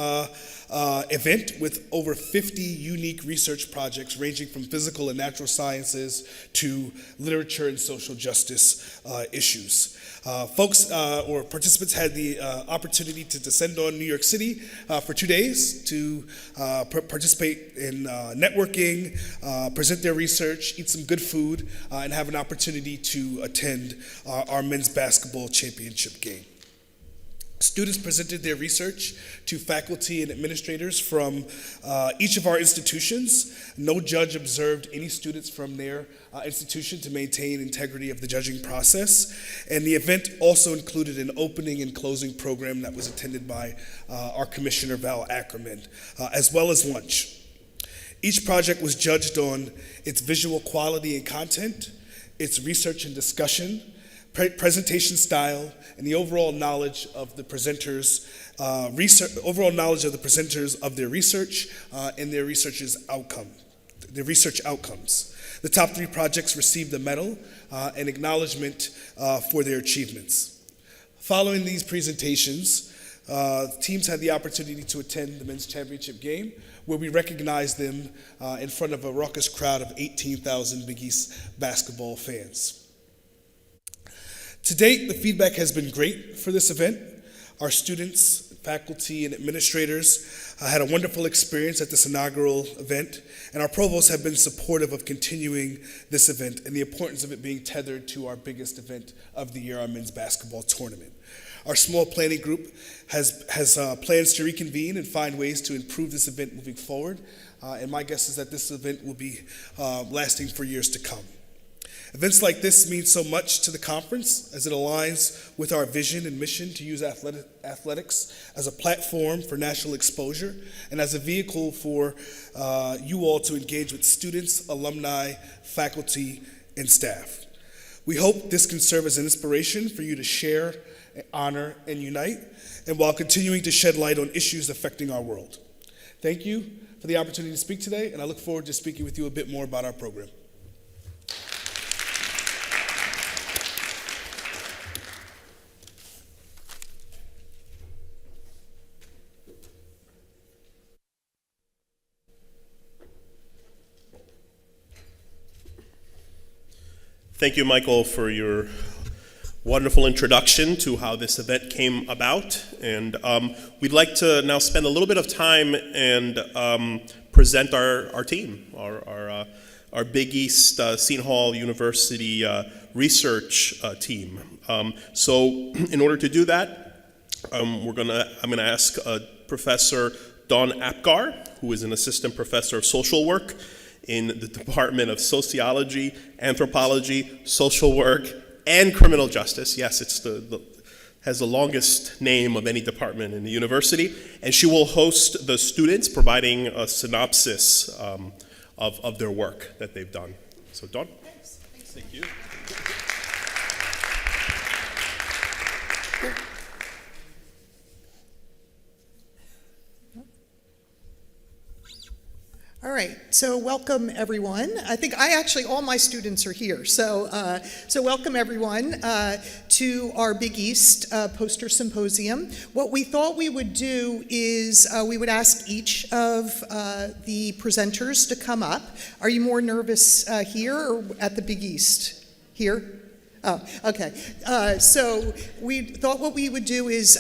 event with over 50 unique research projects ranging from physical and natural sciences to literature and social justice issues. Participants had the opportunity to descend on New York City for 2 days to participate in networking, present their research, eat some good food, and have an opportunity to attend our men's basketball championship game. Students presented their research to faculty and administrators from each of our institutions. No judge observed any students from their institution to maintain integrity of the judging process. And the event also included an opening and closing program that was attended by our Commissioner, Val Ackerman, as well as lunch. Each project was judged on its visual quality and content, its research and discussion, presentation style, and the overall knowledge of the presenters' of their research and their research outcomes. The top 3 projects received a medal and acknowledgement for their achievements. Following these presentations, teams had the opportunity to attend the men's championship game, where we recognized them in front of a raucous crowd of 18,000 Big East basketball fans. To date, the feedback has been great for this event. Our students, faculty, and administrators had a wonderful experience at this inaugural event, and our provosts have been supportive of continuing this event and the importance of it being tethered to our biggest event of the year, our men's basketball tournament. Our small planning group has plans to reconvene and find ways to improve this event moving forward, and my guess is that this event will be lasting for years to come. Events like this mean so much to the conference as it aligns with our vision and mission to use athletics as a platform for national exposure and as a vehicle for you all to engage with students, alumni, faculty, and staff. We hope this can serve as an inspiration for you to share, honor, and unite, and while continuing to shed light on issues affecting our world. Thank you for the opportunity to speak today, and I look forward to speaking with you a bit more about our program. Thank you, Michael, for your wonderful introduction to how this event came about. And we'd like to now spend a little bit of time and present our team, our Big East Seton Hall University research team. So in order to do that, I'm gonna ask Professor Dawn Apgar, who is an assistant professor of social work in the Department of Sociology, Anthropology, Social Work, and Criminal Justice. Yes, it's has the longest name of any department in the university. And she will host the students, providing a synopsis of their work that they've done. So Dawn. Thanks. Thank you. All right, so welcome everyone. I think all my students are here. So welcome everyone to our Big East Poster Symposium. What we thought we would do is we would ask each of the presenters to come up. Are you more nervous here or at the Big East? Here? Oh, okay. So we thought what we would do is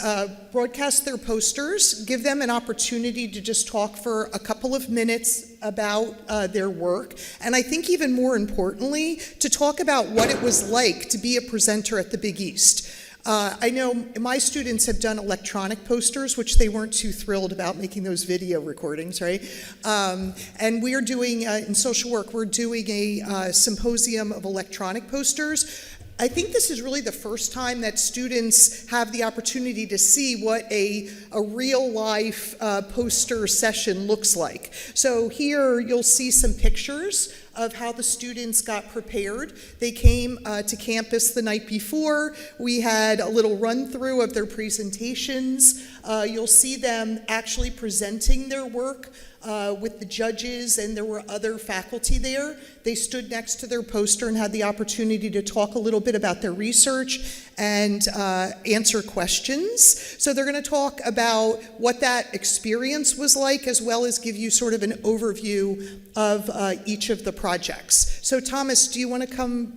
broadcast their posters, give them an opportunity to just talk for a couple of minutes about their work, and I think even more importantly, to talk about what it was like to be a presenter at the Big East. I know my students have done electronic posters, which they weren't too thrilled about making those video recordings, right? And we are doing, in social work, we're doing a symposium of electronic posters. I think this is really the first time that students have the opportunity to see what a real-life poster session looks like. So here you'll see some pictures of how the students got prepared. They came to campus the night before. We had a little run-through of their presentations. You'll see them actually presenting their work with the judges, and there were other faculty there. They stood next to their poster and had the opportunity to talk a little bit about their research and answer questions. So they're going to talk about what that experience was like, as well as give you sort of an overview of each of the projects. So Thomas, do you want to come?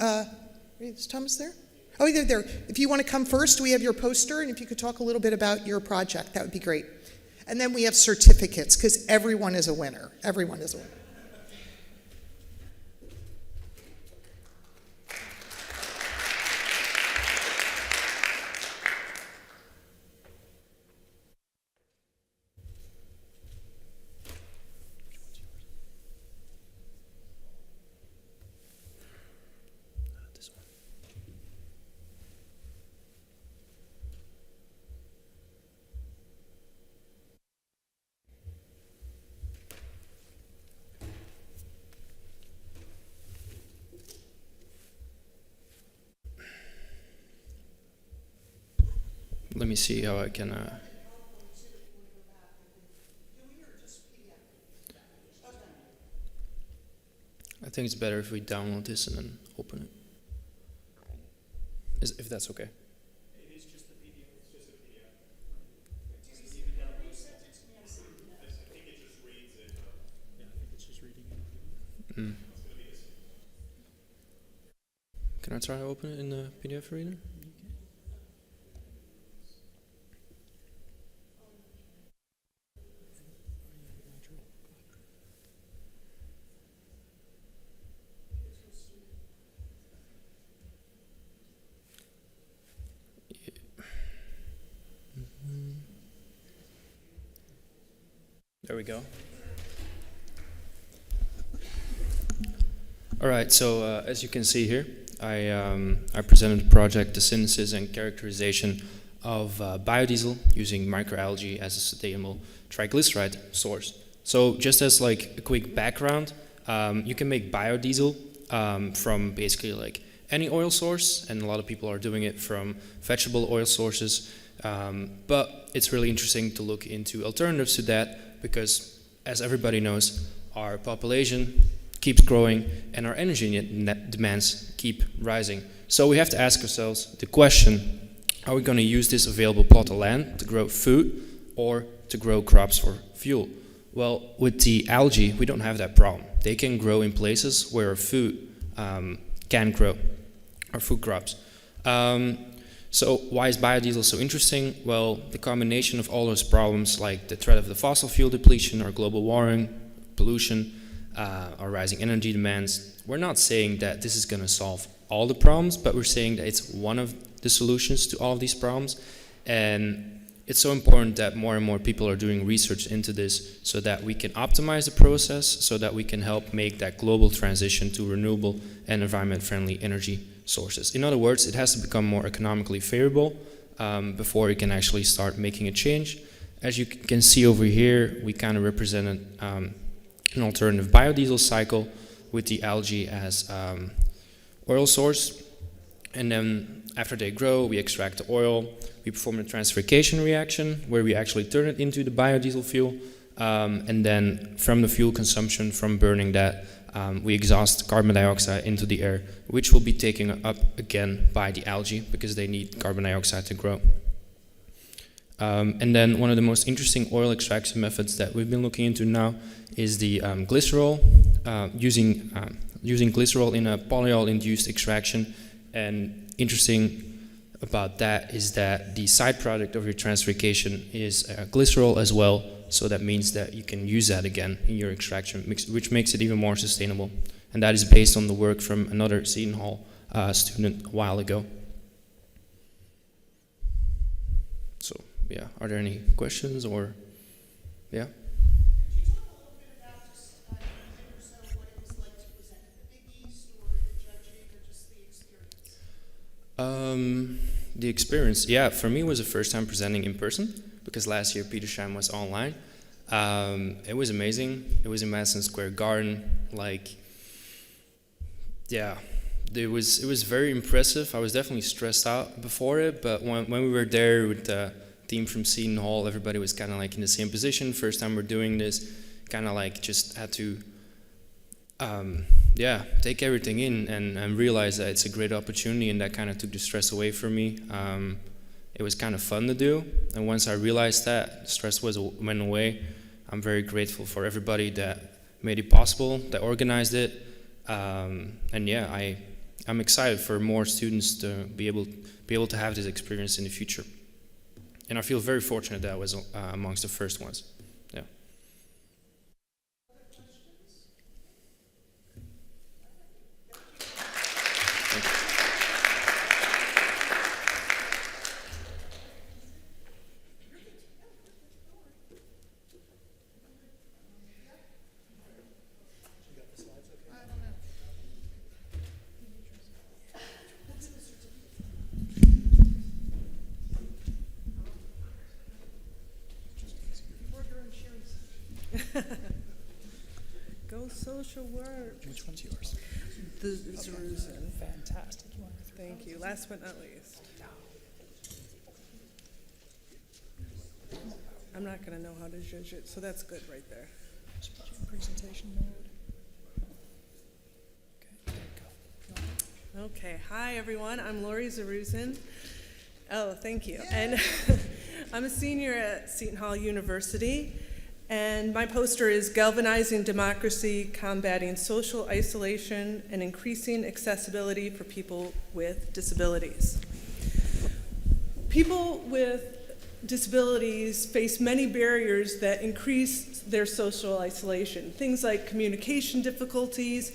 Is Thomas there? Oh, they're there. If you want to come first, we have your poster, and if you could talk a little bit about your project, that would be great. And then we have certificates, because everyone is a winner. Everyone is a winner. Let me see how I can. I think it's better if we download this and then open it. If that's okay. It is just the PDF. It's just a PDF. I think it just reads it. Yeah, I think it's just reading it. Can I try to open it in the PDF reader? There we go. All right, so as you can see here, I presented a project, the synthesis and characterization of biodiesel using microalgae as a sustainable triglyceride source. So just as like a quick background, you can make biodiesel from basically like any oil source, and a lot of people are doing it from vegetable oil sources, but it's really interesting to look into alternatives to that, because as everybody knows, our population keeps growing and our energy demands keep rising. So we have to ask ourselves the question, are we going to use this available plot of land to grow food or to grow crops for fuel? Well, with the algae, we don't have that problem. They can grow in places where food can grow. or food crops. So why is biodiesel so interesting? Well, the combination of all those problems like the threat of the fossil fuel depletion or global warming, pollution, or rising energy demands, we're not saying that this is going to solve all the problems, but we're saying that it's one of the solutions to all of these problems. And it's so important that more and more people are doing research into this so that we can optimize the process, so that we can help make that global transition to renewable and environment-friendly energy sources. In other words, it has to become more economically favorable before it can actually start making a change. As you can see over here, we kind of represented an alternative biodiesel cycle with the algae as oil source. And then after they grow, we extract the oil. We perform a transferication reaction where we actually turn it into the biodiesel fuel. And then from the fuel consumption, from burning that, we exhaust carbon dioxide into the air, which will be taken up again by the algae because they need carbon dioxide to grow. And then one of the most interesting oil extraction methods that we've been looking into now is the glycerol, using glycerol in a polyol-induced extraction. And interesting about that is that the side product of your transferication is glycerol as well. So that means that you can use that again in your extraction, which makes it even more sustainable. And that is based on the work from another Seton Hall student a while ago. So, yeah, are there any questions or, yeah? The experience, yeah, for me it was the first time presenting in person because last year Petersheim was online. It was amazing. It was in Madison Square Garden. Like, yeah, it was very impressive. I was definitely stressed out before it, but when we were there with the team from Seton Hall, everybody was kind of like in the same position. First time we're doing this, kind of like just had to yeah, take everything in and realize that it's a great opportunity, and that kind of took the stress away from me. It was kind of fun to do, and once I realized that, the stress went away. I'm very grateful for everybody that made it possible, that organized it, and yeah, I'm excited for more students to be able to have this experience in the future. And I feel very fortunate that I was amongst the first ones. Yeah. Go social work. Which one's yours? It's Rusin. Fantastic. Thank you. Last but not least. I'm not going to know how to judge it, so that's good right there. Presentation mode. Okay, there you go. Okay. Hi, everyone. I'm Lori Zaruzin. Oh, thank you. And I'm a senior at Seton Hall University. And my poster is Galvanizing Democracy, Combating Social Isolation, and Increasing Accessibility for People with Disabilities. People with disabilities face many barriers that increase their social isolation. Things like communication difficulties,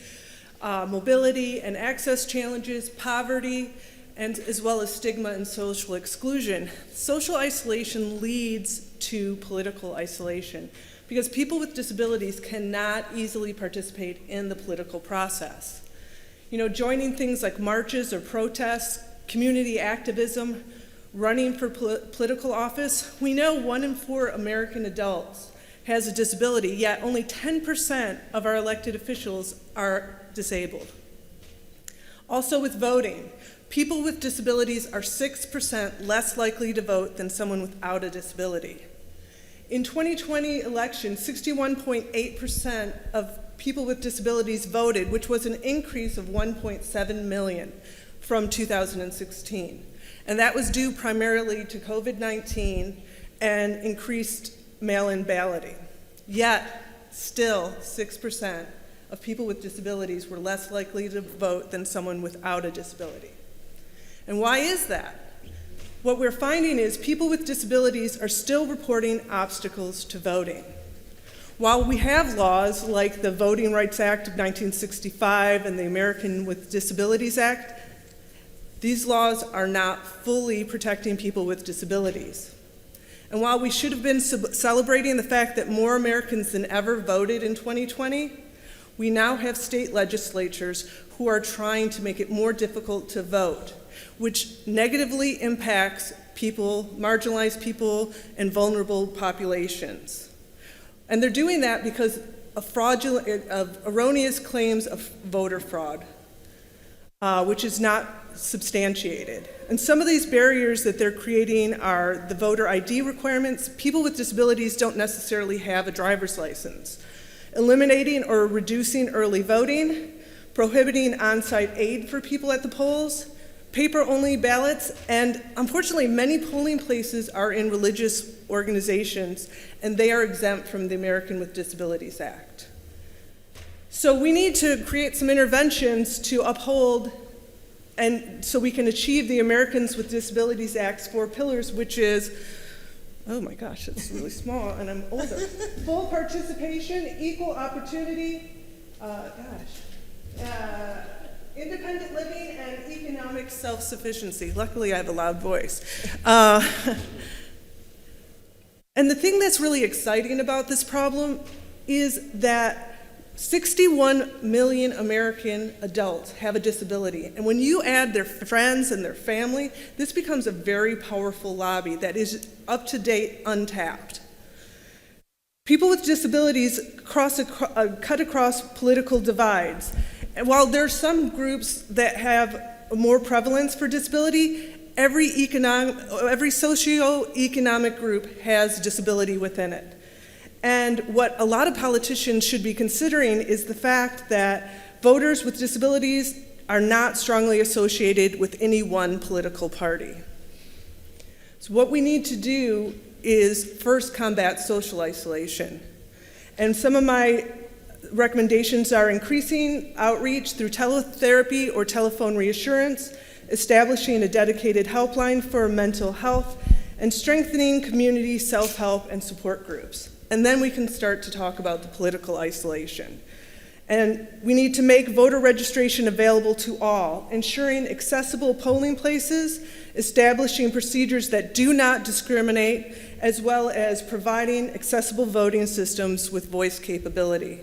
mobility and access challenges, poverty, and as well as stigma and social exclusion. Social isolation leads to political isolation because people with disabilities cannot easily participate in the political process. You know, joining things like marches or protests, community activism, running for political office, we know 1 in 4 American adults has a disability, yet only 10% of our elected officials are disabled. Also with voting, people with disabilities are 6% less likely to vote than someone without a disability. In 2020 election, 61.8% of people with disabilities voted, which was an increase of 1.7 million from 2016. And that was due primarily to COVID-19 and increased mail-in balloting. Yet, still 6% of people with disabilities were less likely to vote than someone without a disability. And why is that? What we're finding is people with disabilities are still reporting obstacles to voting. While we have laws like the Voting Rights Act of 1965 and the American with Disabilities Act, these laws are not fully protecting people with disabilities. And while we should have been celebrating the fact that more Americans than ever voted in 2020, we now have state legislatures who are trying to make it more difficult to vote, which negatively impacts people, marginalized people, and vulnerable populations. And they're doing that because of erroneous claims of voter fraud, which is not substantiated. And some of these barriers that they're creating are the voter ID requirements. People with disabilities don't necessarily have a driver's license. Eliminating or reducing early voting, prohibiting on-site aid for people at the polls, paper-only ballots, and unfortunately many polling places are in religious organizations and they are exempt from the American with Disabilities Act. So we need to create some interventions to uphold and so we can achieve the Americans with Disabilities Act's 4 pillars, which is, oh my gosh, it's really small and I'm older. Full participation, equal opportunity, independent living, and economic self-sufficiency. Luckily, I have a loud voice. And the thing that's really exciting about this problem is that 61 million American adults have a disability. And when you add their friends and their family, this becomes a very powerful lobby that is up to date, untapped. People with disabilities cut across political divides. And while there are some groups that have more prevalence for disability, every socioeconomic group has disability within it. And what a lot of politicians should be considering is the fact that voters with disabilities are not strongly associated with any one political party. So what we need to do is first combat social isolation. And some of my recommendations are increasing outreach through teletherapy or telephone reassurance, establishing a dedicated helpline for mental health, and strengthening community self-help and support groups. And then we can start to talk about the political isolation. And we need to make voter registration available to all, ensuring accessible polling places, establishing procedures that do not discriminate, as well as providing accessible voting systems with voice capability.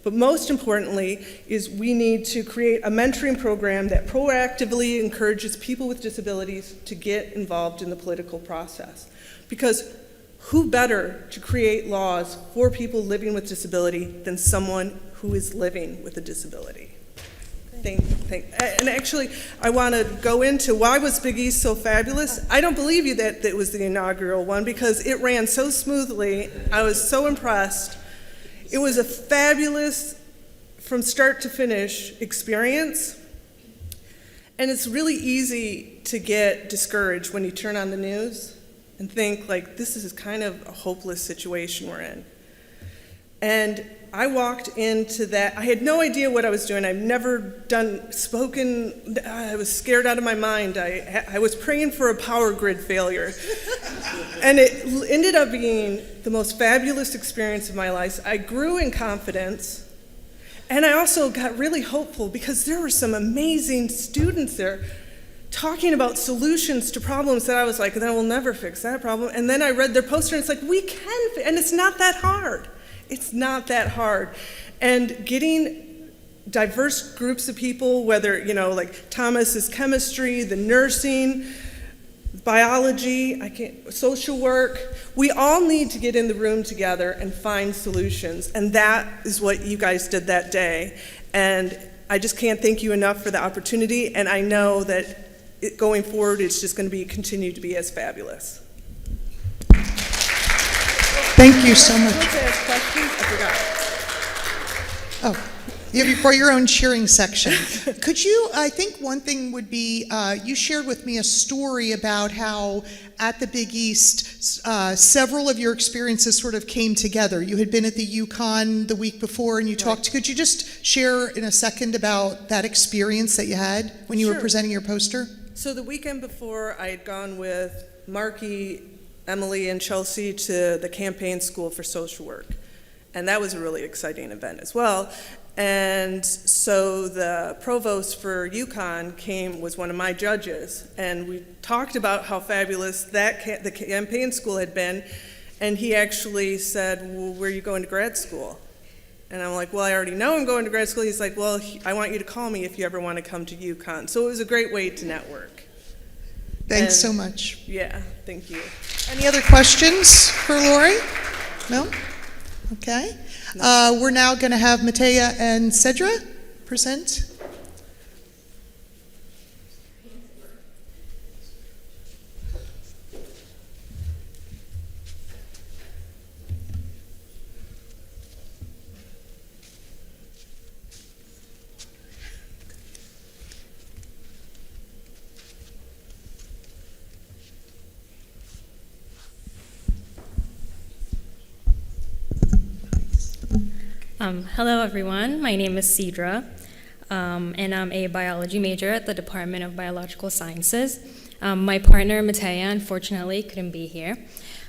But most importantly is we need to create a mentoring program that proactively encourages people with disabilities to get involved in the political process. Because who better to create laws for people living with disability than someone who is living with a disability? And actually, I want to go into why was Big East so fabulous. I don't believe you that it was the inaugural one because it ran so smoothly. I was so impressed. It was a fabulous, from start to finish, experience. And it's really easy to get discouraged when you turn on the news and think, like, this is kind of a hopeless situation we're in. And I walked into that, I had no idea what I was doing. I've never spoken, I was scared out of my mind. I was praying for a power grid failure. And it ended up being the most fabulous experience of my life. I grew in confidence, and I also got really hopeful because there were some amazing students there talking about solutions to problems that I was like, I will never fix that problem. And then I read their poster, and it's like, we can, and it's not that hard. It's not that hard. And getting diverse groups of people, whether, like Thomas's chemistry, the nursing, biology, social work, we all need to get in the room together and find solutions. And that is what you guys did that day. And I just can't thank you enough for the opportunity. And I know that going forward, it's just going to continue to be as fabulous. Thank you so much. Oh, you brought your own cheering section. Could you, I think one thing would be, you shared with me a story about how at the Big East, several of your experiences sort of came together. You had been at the UConn the week before and you talked. Could you just share in a second about that experience that you had when you were presenting your poster? So the weekend before, I had gone with Marky, Emily, and Chelsea to the campaign school for social work. And that was a really exciting event as well. And so the provost for UConn was one of my judges, and we talked about how fabulous the campaign school had been, and he actually said, well, where are you going to grad school? And I'm like, well, I already know I'm going to grad school. He's like, well, I want you to call me if you ever want to come to UConn. So it was a great way to network. Thanks so much. Yeah, thank you. Any other questions for Lori? No? Okay. We're now going to have Matea and Cedra present. Hello, everyone. My name is Cedra, and I'm a biology major at the Department of Biological Sciences. My partner, Matea, unfortunately couldn't be here.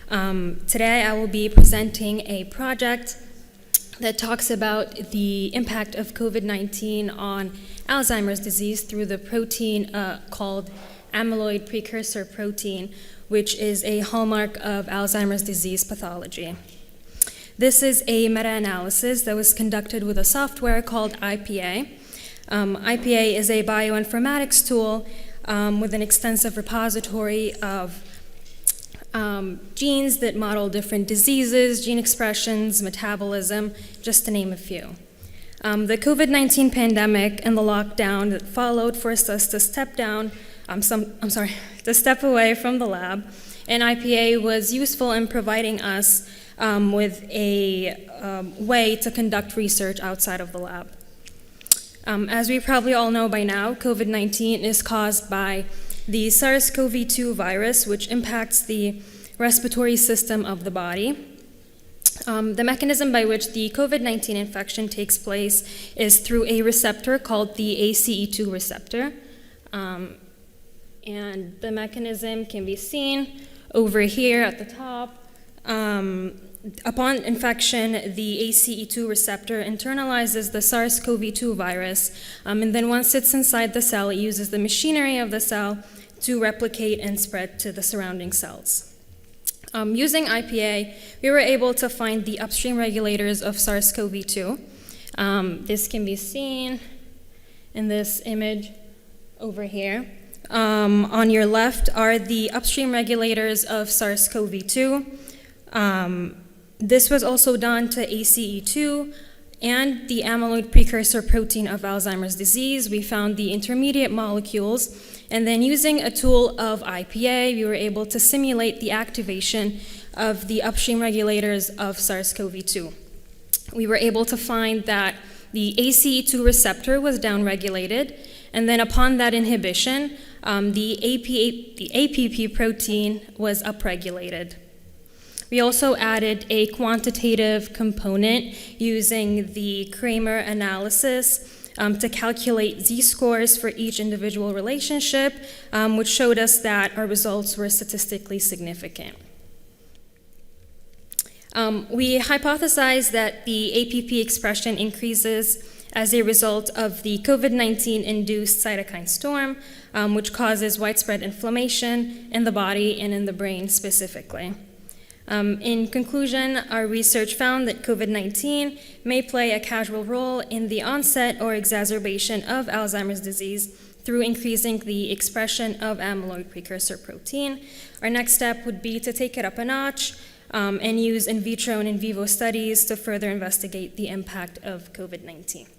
Today, I will be presenting a project that talks about the impact of COVID-19 on Alzheimer's disease through the protein called amyloid precursor protein, which is a hallmark of Alzheimer's disease pathology. This is a meta-analysis that was conducted with a software called IPA. IPA is a bioinformatics tool with an extensive repository of genes that model different diseases, gene expressions, metabolism, just to name a few. The COVID-19 pandemic and the lockdown that followed forced us to step away from the lab, and IPA was useful in providing us with a way to conduct research outside of the lab. As we probably all know by now, COVID-19 is caused by the SARS-CoV-2 virus, which impacts the respiratory system of the body. The mechanism by which the COVID-19 infection takes place is through a receptor called the ACE2 receptor. And the mechanism can be seen over here at the top. Upon infection, the ACE2 receptor internalizes the SARS-CoV-2 virus, and then once it's inside the cell, it uses the machinery of the cell to replicate and spread to the surrounding cells. Using IPA, we were able to find the upstream regulators of SARS-CoV-2. This can be seen in this image over here. On your left are the upstream regulators of SARS-CoV-2. This was also done to ACE2 and the amyloid precursor protein of Alzheimer's disease. We found the intermediate molecules, and then using a tool of IPA, we were able to simulate the activation of the upstream regulators of SARS-CoV-2. We were able to find that the ACE2 receptor was downregulated, and then upon that inhibition, the APP protein was upregulated. We also added a quantitative component using the Kramer analysis to calculate z-scores for each individual relationship, which showed us that our results were statistically significant. We hypothesized that the APP expression increases as a result of the COVID-19-induced cytokine storm, which causes widespread inflammation in the body and in the brain specifically. In conclusion, our research found that COVID-19 may play a causal role in the onset or exacerbation of Alzheimer's disease through increasing the expression of amyloid precursor protein. Our next step would be to take it up a notch and use in vitro and in vivo studies to further investigate the impact of COVID-19.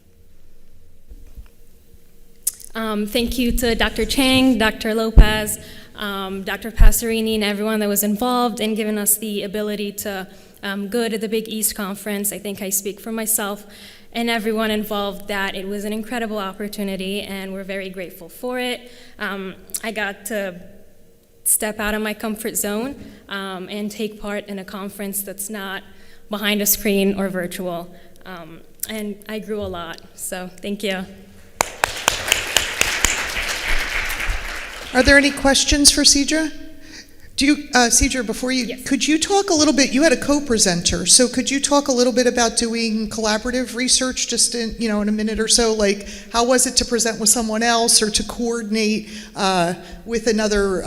Thank you to Dr. Chang, Dr. Lopez, Dr. Passerini, and everyone that was involved in giving us the ability to go to the Big East Conference. I think I speak for myself and everyone involved that it was an incredible opportunity, and we're very grateful for it. I got to step out of my comfort zone and take part in a conference that's not behind a screen or virtual. And I grew a lot, so thank you. Are there any questions for Cedra? Cedra, before you, Yes. could you talk a little bit, you had a co-presenter, so could you talk a little bit about doing collaborative research just in a minute or so? Like, how was it to present with someone else or to coordinate with another,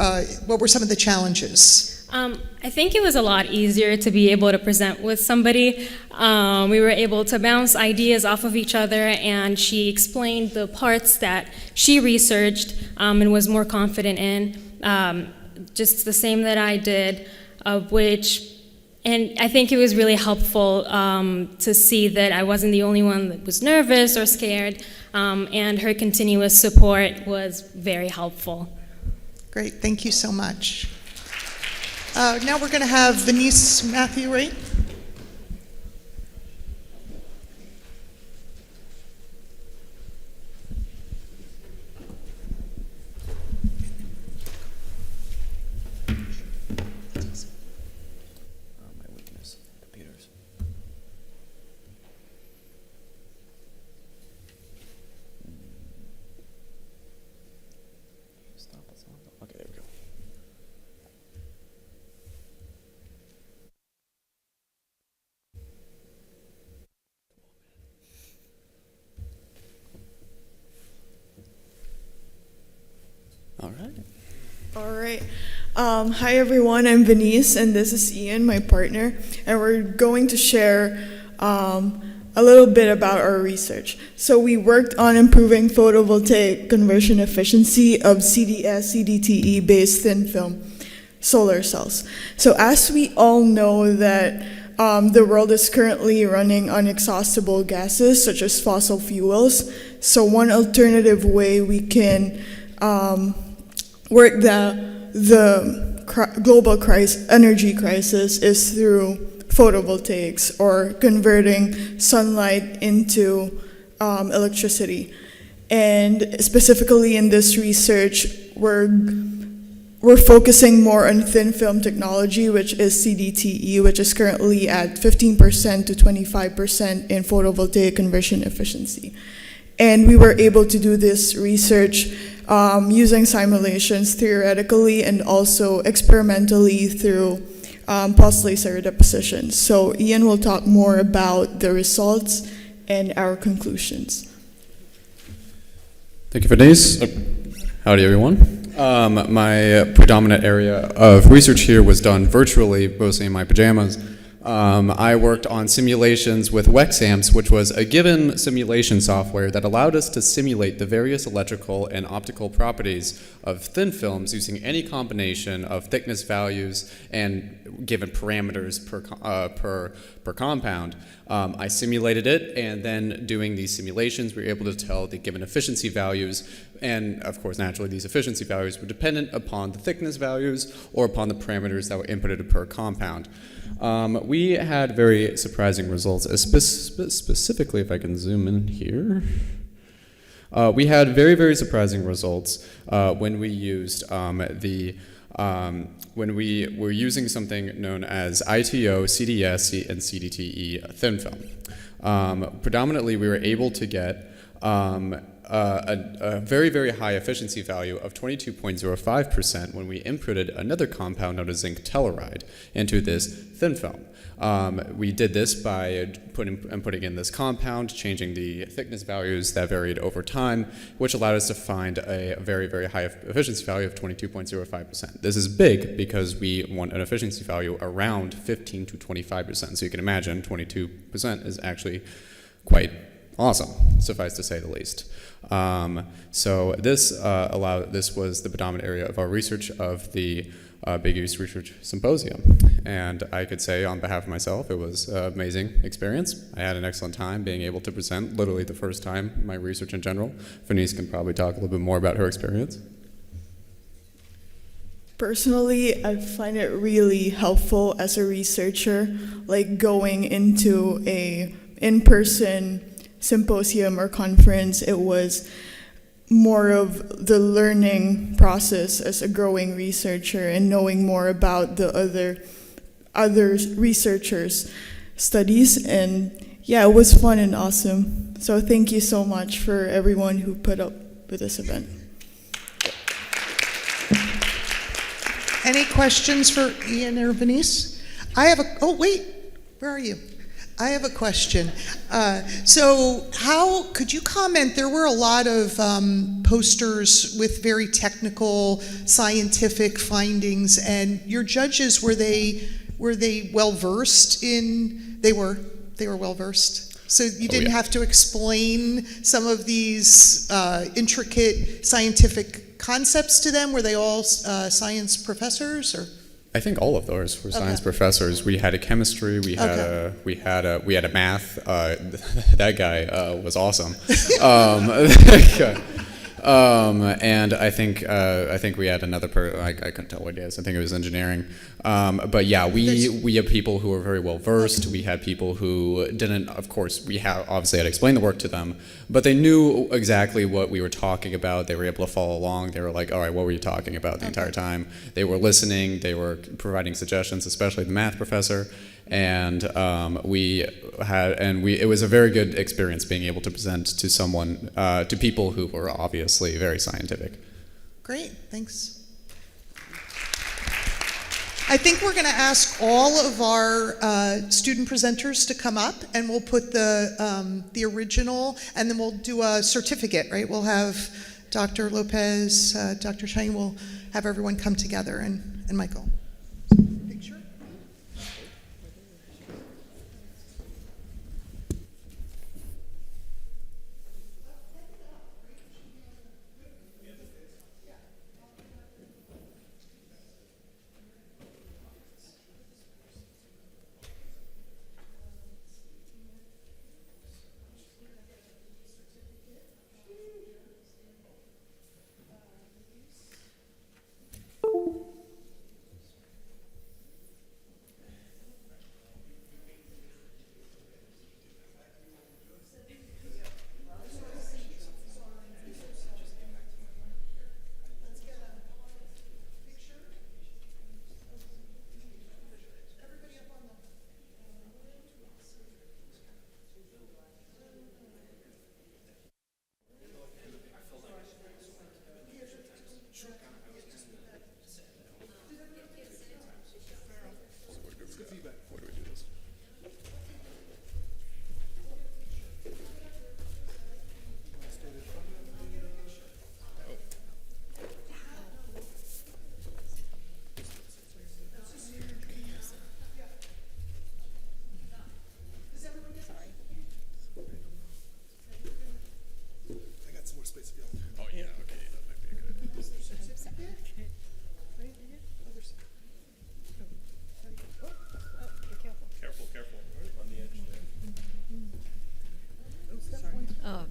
what were some of the challenges? I think it was a lot easier to be able to present with somebody. We were able to bounce ideas off of each other, and she explained the parts that she researched and was more confident in, just the same that I did, and I think it was really helpful to see that I wasn't the only one that was nervous or scared, and her continuous support was very helpful. Great, thank you so much. Now we're going to have Venice Matthew, right? All right. Hi, everyone. I'm Venice, and this is Ian, my partner, and we're going to share a little bit about our research. So we worked on improving photovoltaic conversion efficiency of CDS, CDTE-based thin film solar cells. So as we all know that the world is currently running on inexhaustible gases, such as fossil fuels, so one alternative way we can work the global energy crisis is through photovoltaics, or converting sunlight into electricity. And specifically in this research, we're focusing more on thin film technology, which is CDTE, which is currently at 15% to 25% in photovoltaic conversion efficiency. And we were able to do this research using simulations theoretically and also experimentally through pulse laser deposition. So Ian will talk more about the results and our conclusions. Thank you, Denise. Howdy, everyone. My predominant area of research here was done virtually, mostly in my pajamas. I worked on simulations with WEXAMPS, which was a given simulation software that allowed us to simulate the various electrical and optical properties of thin films using any combination of thickness values and given parameters per compound. I simulated it, and then doing these simulations, we were able to tell the given efficiency values, and of course, naturally, these efficiency values were dependent upon the thickness values or upon the parameters that were inputted per compound. We had very surprising results, specifically, if I can zoom in here. We had very, very surprising results when we used when we were using something known as ITO, CDS, and CDTE thin film. Predominantly, we were able to get a very, very high efficiency value of 22.05% when we inputted another compound known as zinc telluride into this thin film. We did this by putting in this compound, changing the thickness values that varied over time, which allowed us to find a very, very high efficiency value of 22.05%. This is big because we want an efficiency value around 15 to 25%. So you can imagine 22% is actually quite awesome, suffice to say the least. So this was the predominant area of our research of the Big East Research Symposium. And I could say on behalf of myself, it was an amazing experience. I had an excellent time being able to present, literally the first time, my research in general. Venice can probably talk a little bit more about her experience. Personally, I find it really helpful as a researcher, like going into a in-person symposium or conference. It was more of the learning process as a growing researcher and knowing more about the other researchers' studies. And yeah, it was fun and awesome. So thank you so much for everyone who put up with this event. Any questions for Ian or Venice? I have oh wait, where are you? I have a question. So how, could you comment, there were a lot of posters with very technical scientific findings, and your judges, were they well-versed in, they were well-versed? So you didn't have to explain some of these intricate scientific concepts to them? Were they all science professors, or? I think all of those were science professors. We had a chemistry. We had a math. That guy was awesome. And I think we had another I couldn't tell what it is. I think it was engineering. But yeah, we had people who were very well versed. We had people who didn't. Of course, we obviously had to explain the work to them, but they knew exactly what we were talking about. They were able to follow along. They were like, "All right, what were you talking about the entire time?" They were listening. They were providing suggestions, especially the math professor. And it was a very good experience being able to present to someone, to people who were obviously very scientific. Great, thanks. I think we're going to ask all of our student presenters to come up, and we'll put the original, and then we'll do a certificate, right? We'll have Dr. Lopez, Dr. Chang, we'll have everyone come together, and Michael.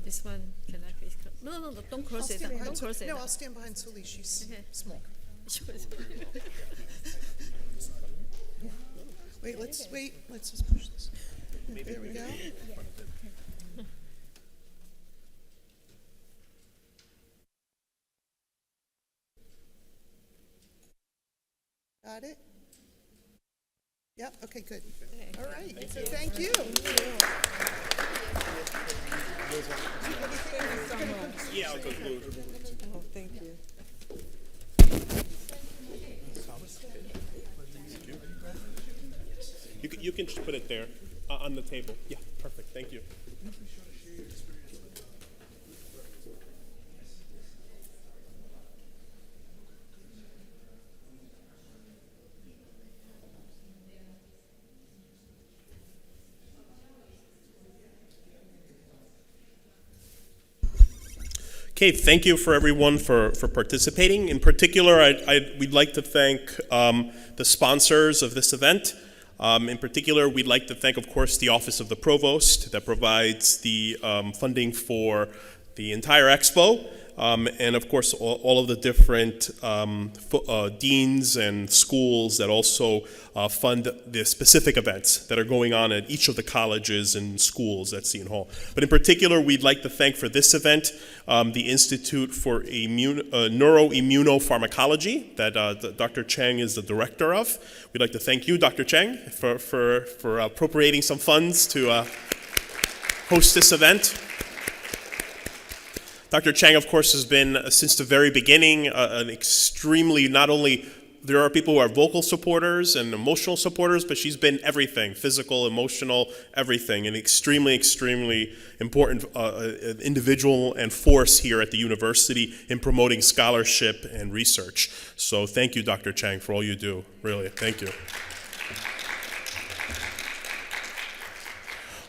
This one, can I please? No, don't cross it. Don't cross it. No, I'll stand behind Sulie. She's small. Let's just push this. There we go. Got it? Yep, okay, good. All right, so thank you. Yeah, I'll go blue. Oh, thank you. You can just put it there on the table. Yeah, perfect. Thank you. Okay, thank you for everyone for participating. In particular, we'd like to thank the sponsors of this event. In particular, we'd like to thank, of course, the Office of the Provost that provides the funding for the entire expo, and of course, all of the different deans and schools that also fund the specific events that are going on at each of the colleges and schools at Seton Hall. But in particular, we'd like to thank for this event the Institute for Neuroimmunopharmacology that Dr. Chang is the director of. We'd like to thank you, Dr. Chang, for appropriating some funds to host this event. Dr. Chang, of course, has been, since the very beginning, an extremely, not only there are people who are vocal supporters and emotional supporters, but she's been everything, physical, emotional, everything, an extremely, extremely important individual and force here at the university in promoting scholarship and research. So thank you, Dr. Chang, for all you do. Really, thank you.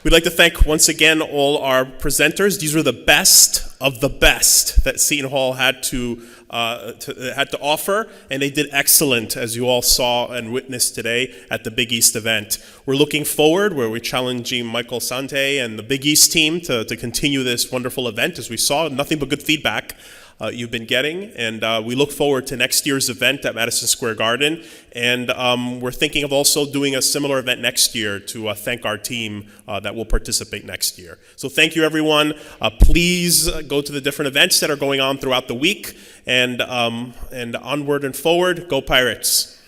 We'd like to thank once again all our presenters. These were the best of the best that Seton Hall had to offer, and they did excellent, as you all saw and witnessed today at the Big East event. We're looking forward, where we're challenging Michael Sante and the Big East team to continue this wonderful event. As we saw, nothing but good feedback you've been getting, and we look forward to next year's event at Madison Square Garden, and we're thinking of also doing a similar event next year to thank our team that will participate next year. So thank you, everyone. Please go to the different events that are going on throughout the week, and onward and forward, go Pirates.